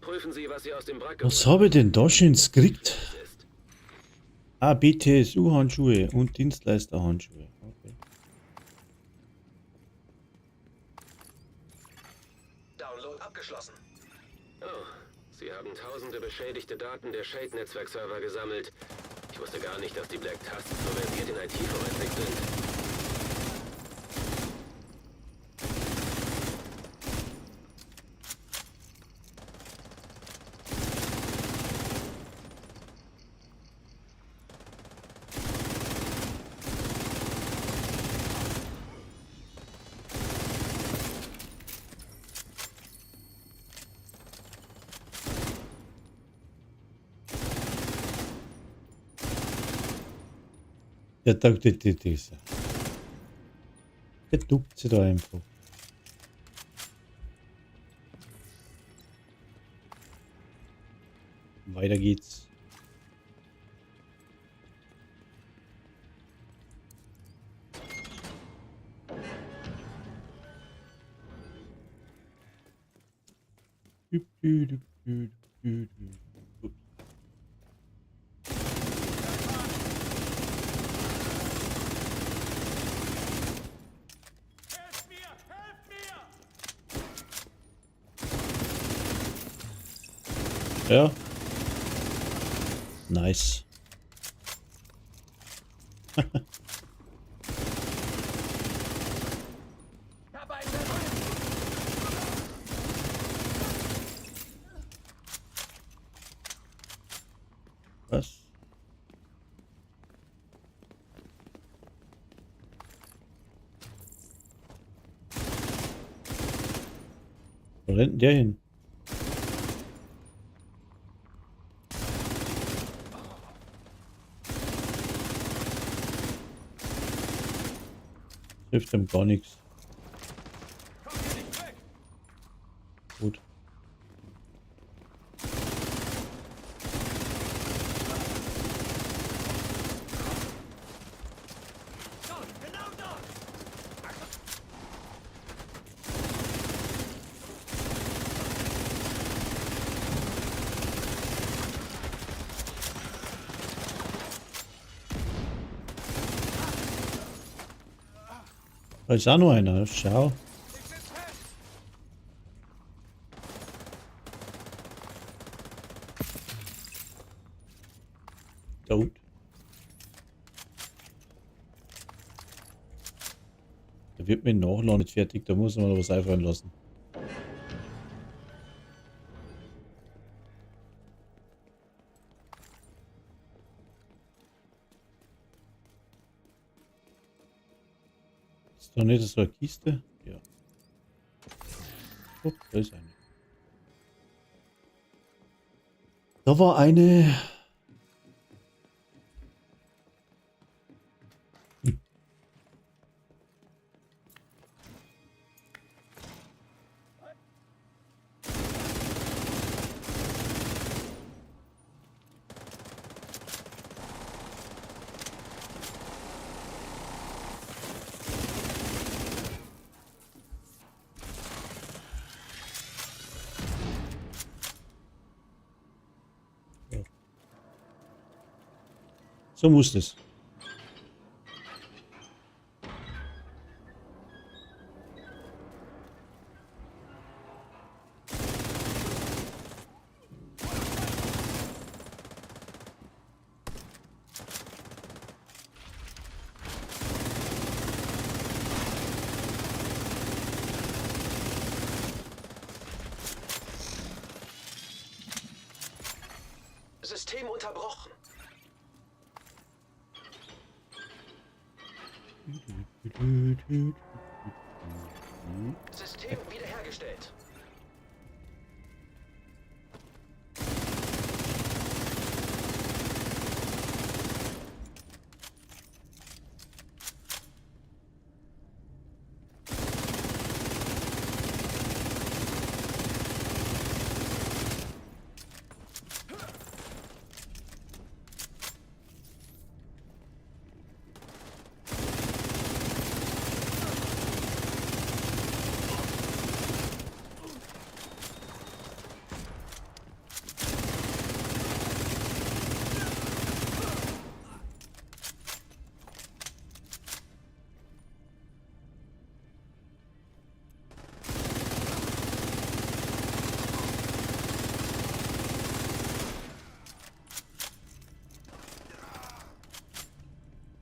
Prüfen Sie, was Sie aus dem Wrack Was habe ich denn da schon gekriegt? ist. Ah, BTSU-Handschuhe und Dienstleister-Handschuhe. Okay. Download abgeschlossen. Oh, Sie haben tausende beschädigte Daten der Shade-Netzwerkserver gesammelt. Ich wusste gar nicht, dass die Black Tusks so versiert in IT-Forensik sind. Der taugt diese. Der duckt sie da einfach. Weiter geht's. Ja. Nice. Was? Wo rennt denn der hin? Hilft ihm gar nichts. Gut. Da ist auch noch einer. Schau. Tot. Da wird mir noch nicht fertig. Da muss man noch was einfallen lassen. Ist doch nicht so eine Kiste? Ja. Oh, da ist eine. Da war eine. So muss das. System unterbrochen. System wiederhergestellt.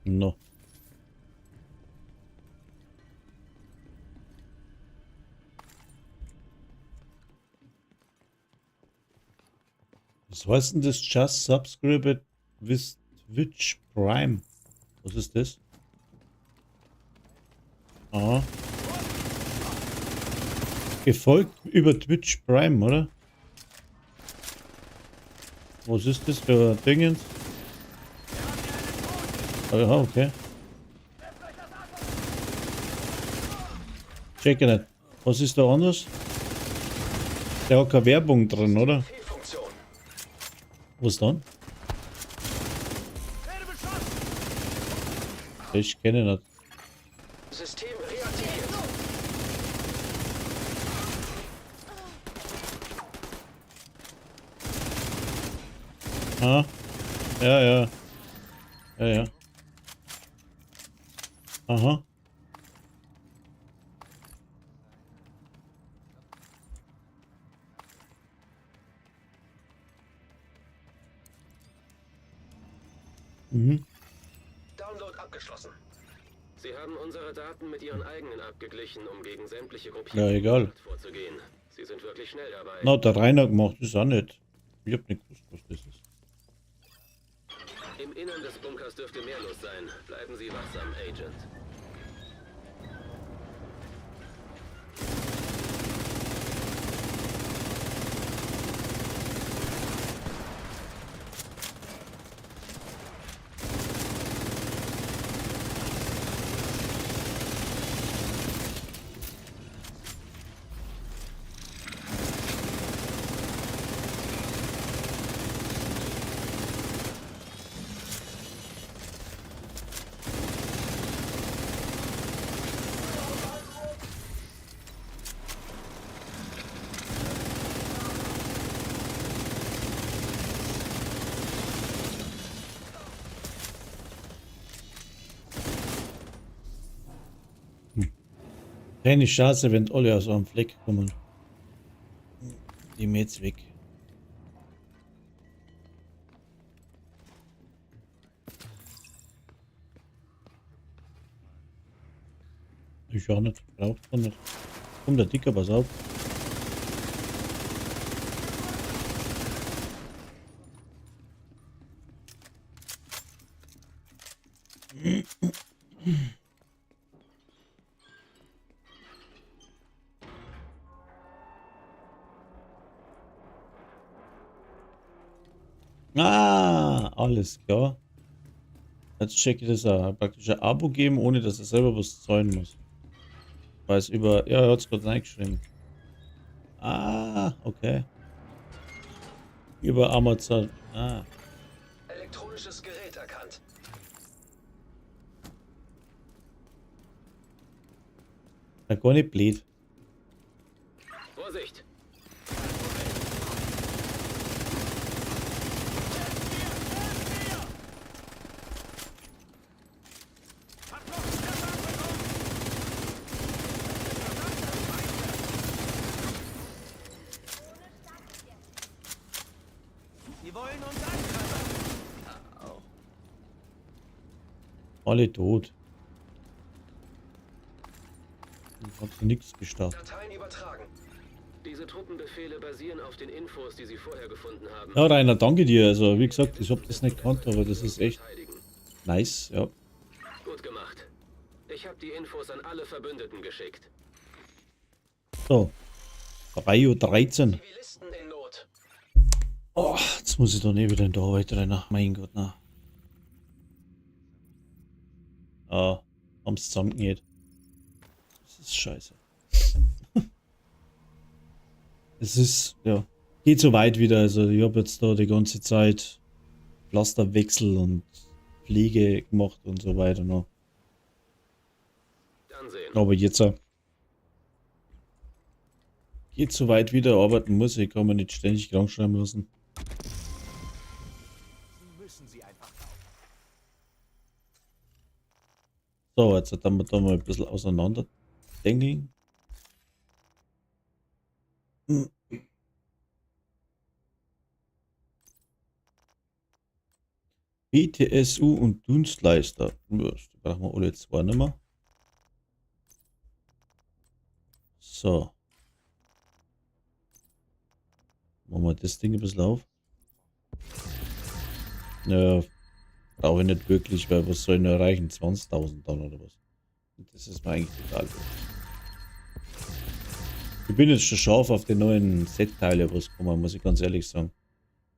No. Was heißt denn das? Just subscribe with Twitch Prime. Was ist das? Aha. Gefolgt über Twitch Prime, oder? Was ist das für Dingens? Ja, okay. Check nicht. Was ist da anders? Der hat keine Werbung drin, oder? Fehlfunktion. Was dann? Ich kenne nicht. System reaktiviert. Ah. Ja, ja. Ja, ja. Aha. Mhm. Download abgeschlossen. Sie haben unsere Daten mit Ihren eigenen abgeglichen, um gegen sämtliche Ja, Gruppierungen egal. vorzugehen. Sie sind wirklich schnell dabei. Na, der Rainer gemacht, ist auch nicht. Ich hab nicht gewusst, was das ist. Im Innern des Bunkers dürfte mehr los sein. Bleiben Sie wachsam, Agent. Keine Chance, wenn alle aus einem Fleck kommen. Die mir jetzt weg. Ich auch nicht. Braucht man nicht. Komm, der Dicker, pass auf. Ah, alles klar. Jetzt check ich das auch. Praktisch ein Abo geben, ohne dass er selber was zahlen muss. Weil es über. Ja, er hat es gerade reingeschrieben. Ah, okay. Über Amazon. Ah. Elektronisches Gerät erkannt. Ja, gar nicht blöd. Vorsicht! Alle tot. Ich hab so nichts gestartet. Dateien übertragen. Diese Truppenbefehle basieren auf den Infos, die Sie vorher gefunden haben. Ja, Rainer, danke dir. Also, wie gesagt, ich hab das nicht gekannt, aber das ist echt Verteidigen. nice, ja. Gut gemacht. Ich habe die Infos an alle Verbündeten geschickt. So. 3:13 Uhr. Zivilisten in Not. Oh, jetzt muss ich doch nicht wieder in die Arbeit rein. Mein Gott, na. Ah, haben's zusammengenäht. Das ist scheiße. Es ist, ja, geht so weit wieder. Also ich habe jetzt da die ganze Zeit Pflasterwechsel und Pflege gemacht und so weiter noch. Ansehen. Aber jetzt geht so weit wieder, arbeiten muss. Ich kann mich nicht ständig krank schreiben lassen. So, jetzt haben wir da mal ein bisschen auseinander dengeln. BTSU und Dienstleister. Ja, die brauchen wir alle zwei nicht mehr. So. Machen wir das Ding ein bisschen auf. Ja, brauche ich nicht wirklich, weil was soll ich noch erreichen? 20.000 dann oder was? Das ist mir eigentlich total gut. Ich bin jetzt schon scharf auf die neuen Set-Teile, was kommen, muss ich ganz ehrlich sagen.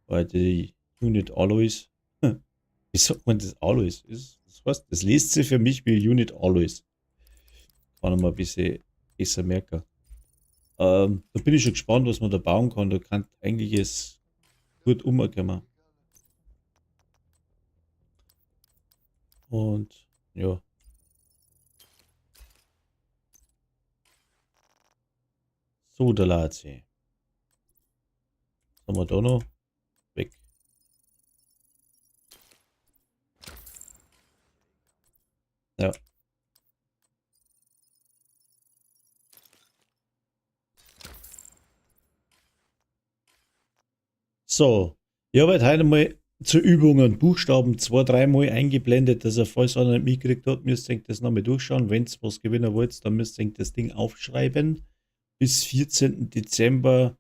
Weil die Unit Alloys, wie sagt man das Alloys? Das heißt, das liest sich für mich wie Unit Alloys. Kann ich mal ein bisschen besser merken. Da bin ich schon gespannt, was man da bauen kann. Da kann eigentlich es gut umkommen. Und ja. So, der Lazi. Was haben wir da noch? Weg. Ja. So. Ich habe heute mal zur Übung einen Buchstaben 2-3 Mal eingeblendet, dass er, falls einer nicht mitgekriegt hat, müsst ihr das nochmal durchschauen. Wenn ihr was gewinnen wollt, dann müsst ihr das Ding aufschreiben. Bis 14. Dezember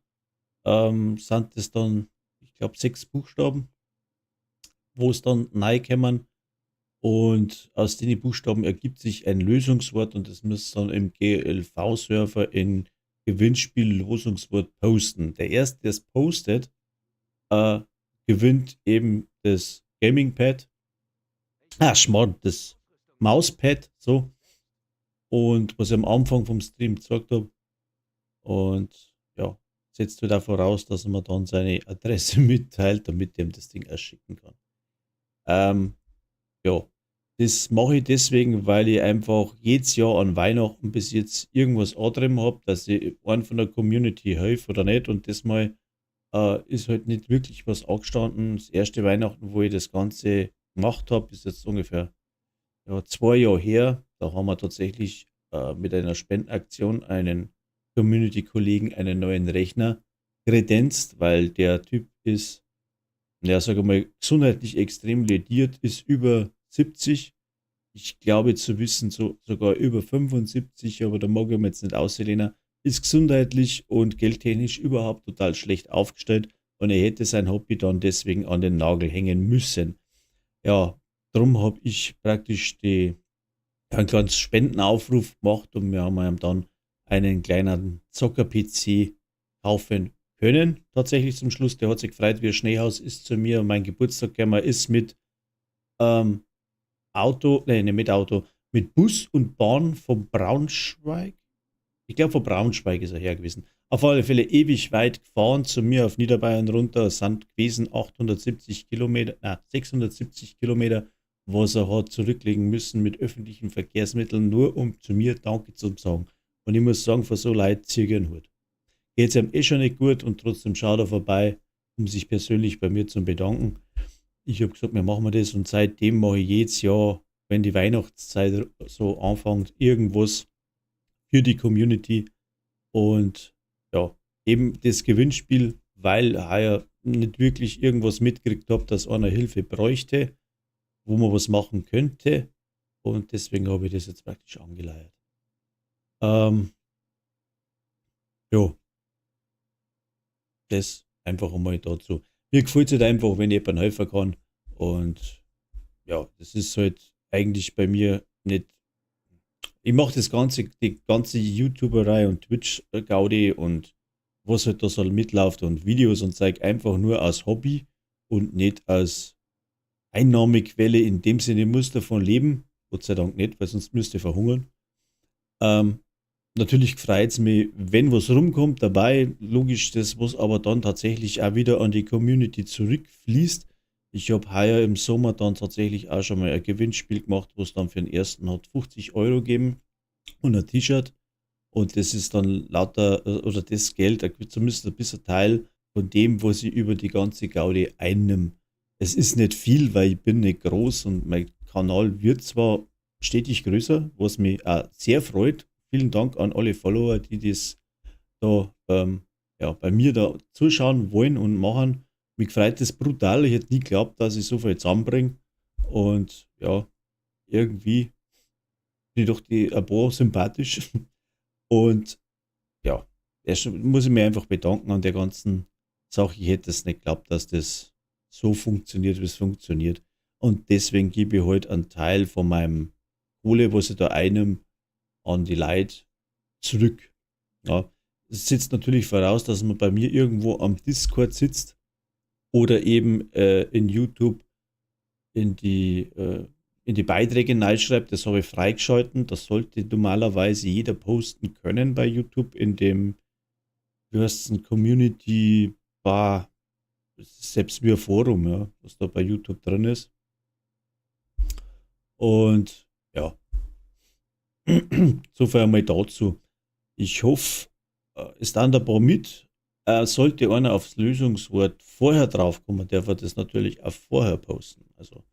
sind es dann, ich glaube, 6 Buchstaben, wo es dann reinkommen. Und aus den Buchstaben ergibt sich ein Lösungswort und das müsst ihr dann im GLV-Server in Gewinnspiel-Losungswort posten. Der erste, der es postet, gewinnt eben das Gaming-Pad. Schmarrn, das Mauspad, so. Und was ich am Anfang vom Stream gesagt habe. Und ja, setzt halt auch voraus, dass man dann seine Adresse mitteilt, damit ihm das Ding erschicken kann. Ja, das mache ich deswegen, weil ich einfach jedes Jahr an Weihnachten bis jetzt irgendwas angetrieben habe, dass ich einen von der Community helfe oder nicht. Und das mal ist halt nicht wirklich was angestanden. Das erste Weihnachten, wo ich das Ganze gemacht habe, ist jetzt ungefähr 2 Jahre her. Da haben wir tatsächlich mit einer Spendenaktion einen Community-Kollegen einen neuen Rechner kredenzt, weil der Typ ist, ja, sage mal, gesundheitlich extrem lediert, ist über 70. Ich glaube zu wissen, sogar über 75, aber da mag ich mir jetzt nicht auslehnen. Ist gesundheitlich und geldtechnisch überhaupt total schlecht aufgestellt und er hätte sein Hobby dann deswegen an den Nagel hängen müssen. Ja, darum habe ich praktisch einen kleinen Spendenaufruf gemacht und wir haben ihm dann einen kleinen Zocker-PC kaufen können. Tatsächlich zum Schluss, der hat sich gefreut, wie ein Schneehaus ist zu mir und mein Geburtstag gekommen ist mit mit Bus und Bahn von Braunschweig. Ich glaube, von Braunschweig ist er her gewesen. Auf alle Fälle ewig weit gefahren zu mir auf Niederbayern runter. Es sind gewesen 670 Kilometer, was er hat zurücklegen müssen mit öffentlichen Verkehrsmitteln, nur um zu mir Danke zu sagen. Und ich muss sagen, für so Leute ziehe ich einen Hut. Geht es ihm schon nicht gut und trotzdem schaut er vorbei, um sich persönlich bei mir zu bedanken. Ich habe gesagt, wir machen das und seitdem mache ich jedes Jahr, wenn die Weihnachtszeit so anfängt, irgendwas für die Community und ja, eben das Gewinnspiel, weil ich ja nicht wirklich irgendwas mitgekriegt habe, dass einer Hilfe bräuchte, wo man was machen könnte, Und deswegen habe ich das jetzt praktisch angeleiert. Ähm, ja, das einfach einmal dazu. Mir gefällt es halt einfach, wenn jemand helfen kann. Und ja, das ist halt eigentlich bei mir nicht. Ich mache die ganze YouTuberei und Twitch-Gaudi und was halt da so mitläuft und Videos und zeige einfach nur als Hobby und nicht als Einnahmequelle in dem Sinne, ich muss davon leben. Gott sei Dank nicht, weil sonst müsste ich verhungern. Natürlich freut es mich, wenn was rumkommt dabei. Logisch, das was aber dann tatsächlich auch wieder an die Community zurückfließt. Ich habe heuer im Sommer dann tatsächlich auch schon mal ein Gewinnspiel gemacht, wo es dann für den ersten hat 50 Euro gegeben und ein T-Shirt. Und das ist dann lauter, oder das Geld, zumindest ein bisschen Teil von dem, was ich über die ganze Gaudi einnehme. Es ist nicht viel, weil ich bin nicht groß und mein Kanal wird zwar stetig größer, was mich auch sehr freut. Vielen Dank an alle Follower, die das da bei mir da zuschauen wollen und machen. Mich freut das brutal. Ich hätte nie geglaubt, dass ich so viel zusammenbringe. Und ja, irgendwie bin ich doch ein paar sympathisch. Und ja, erst muss ich mich einfach bedanken an der ganzen Sache. Ich hätte es nicht geglaubt, dass das so funktioniert, wie es funktioniert. Und deswegen gebe ich heute einen Teil von meinem Kohle, was ich da einnehme, an die Leute zurück. Ja, es setzt natürlich voraus, dass man bei mir irgendwo am Discord sitzt oder eben in YouTube in die Beiträge reinschreibt. Das habe ich freigeschalten. Das sollte normalerweise jeder posten können bei YouTube in dem, wie heißt es, Community Bar, selbst wie ein Forum, ja, was da bei YouTube drin ist. Und ja, so viel einmal dazu. Ich hoffe, es dann ein paar mit. Sollte einer aufs Lösungswort vorher draufkommen, darf er das natürlich auch vorher posten. Also,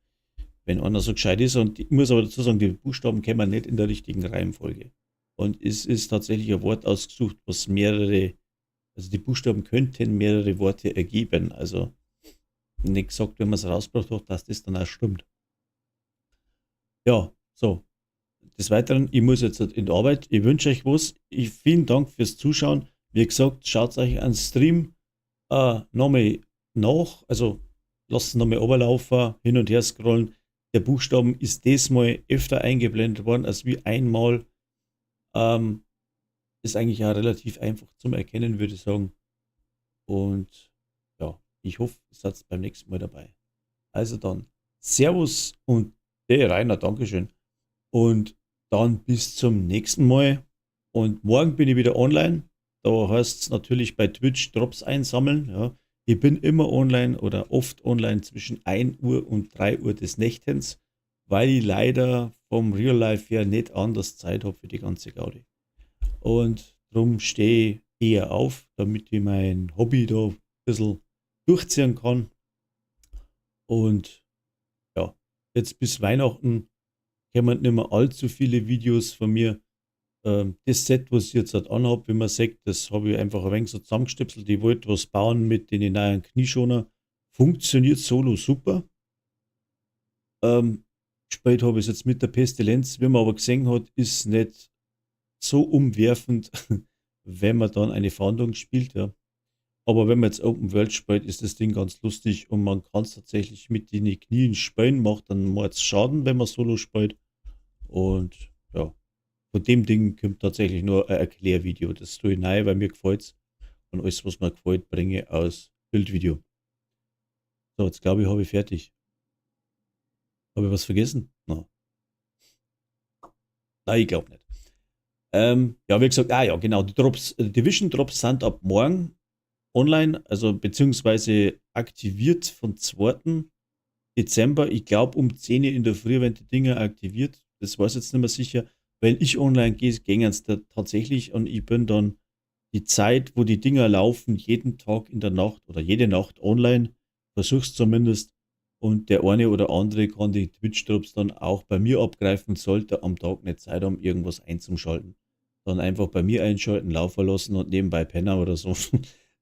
wenn einer so gescheit ist, und ich muss aber dazu sagen, die Buchstaben kommen nicht in der richtigen Reihenfolge. Und es ist tatsächlich ein Wort ausgesucht, was also die Buchstaben könnten mehrere Worte ergeben. Also, nicht gesagt, wenn man es rausgebracht hat, dass das dann auch stimmt. Ja, so. Des Weiteren, ich muss jetzt in die Arbeit. Ich wünsche euch was. Vielen Dank fürs Zuschauen. Wie gesagt, schaut euch einen Stream nochmal nach. Also lasst es nochmal runterlaufen, hin und her scrollen. Der Buchstaben ist diesmal öfter eingeblendet worden als wie einmal. Ist eigentlich auch relativ einfach zum Erkennen, würde ich sagen. Und ja, ich hoffe, ihr seid beim nächsten Mal dabei. Also dann, Servus und der Rainer, Dankeschön. Und dann bis zum nächsten Mal. Und morgen bin ich wieder online. Da heißt es natürlich bei Twitch Drops einsammeln. Ja. Ich bin immer online oder oft online zwischen 1 Uhr und 3 Uhr des Nächtens, weil ich leider vom Real Life her nicht anders Zeit habe für die ganze Gaudi. Und darum stehe ich eher auf, damit ich mein Hobby da ein bisschen durchziehen kann. Und ja, jetzt bis Weihnachten kommen nicht mehr allzu viele Videos von mir. Das Set, was ich jetzt halt anhabe, wie man sieht, das habe ich einfach ein wenig so zusammengestöpselt. Ich wollte was bauen mit den neuen Knieschoner. Funktioniert solo super. Gespielt habe ich es jetzt mit der Pestilenz. Wie man aber gesehen hat, ist nicht so umwerfend, wenn man dann eine Fahndung spielt. Ja. Aber wenn man jetzt Open World spielt, ist das Ding ganz lustig und man kann es tatsächlich mit den Knien spielen, macht dann mal Schaden, wenn man solo spielt. Und ja, von dem Ding kommt tatsächlich nur ein Erklärvideo. Das tue ich rein, weil mir gefällt es. Und alles, was mir gefällt, bringe ich aus Bildvideo. So, jetzt glaube ich, habe ich fertig. Habe ich was vergessen? No. Nein, ich glaube nicht. Ja, wie gesagt, ja, genau, die Division Drops sind ab morgen online, also beziehungsweise aktiviert von 2. Dezember. Ich glaube um 10 Uhr in der Früh, wenn die Dinger aktiviert. Das weiß ich jetzt nicht mehr sicher. Wenn ich online gehe, gehen es da tatsächlich und ich bin dann die Zeit, wo die Dinger laufen, jeden Tag in der Nacht oder jede Nacht online, versuch's zumindest. Und der eine oder andere kann die Twitch-Drops dann auch bei mir abgreifen, sollte am Tag nicht Zeit haben, irgendwas einzuschalten. Dann einfach bei mir einschalten, laufen lassen und nebenbei Penner oder so.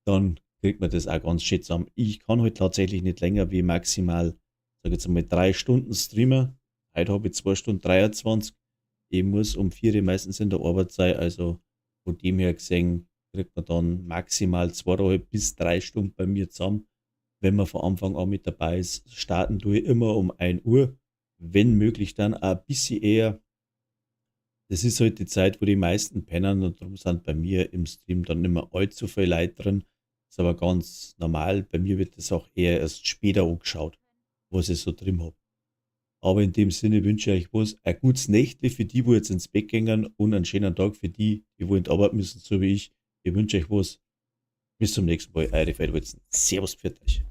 Dann kriegt man das auch ganz schön zusammen. Ich kann halt tatsächlich nicht länger wie maximal, sage jetzt mal 3 Stunden streamen. Heute habe ich 2 Stunden 23. Ich muss um 4 Uhr meistens in der Arbeit sein, also von dem her gesehen kriegt man dann maximal 2,5 bis 3 Stunden bei mir zusammen. Wenn man von Anfang an mit dabei ist, starten tue ich immer um 1 Uhr, wenn möglich dann auch ein bisschen eher. Das ist halt die Zeit, wo die meisten pennen und darum sind bei mir im Stream dann nicht mehr allzu viele Leute drin. Ist aber ganz normal. Bei mir wird das auch eher erst später angeschaut, was ich so drin habe. Aber in dem Sinne wünsche ich euch was. Ein gutes Nächtli für die, wo jetzt ins Bett gehen und einen schönen Tag für die, die wo in die Arbeit müssen, so wie ich. Ich wünsche euch was. Bis zum nächsten Mal. Eure Feldwürzen. Servus für euch.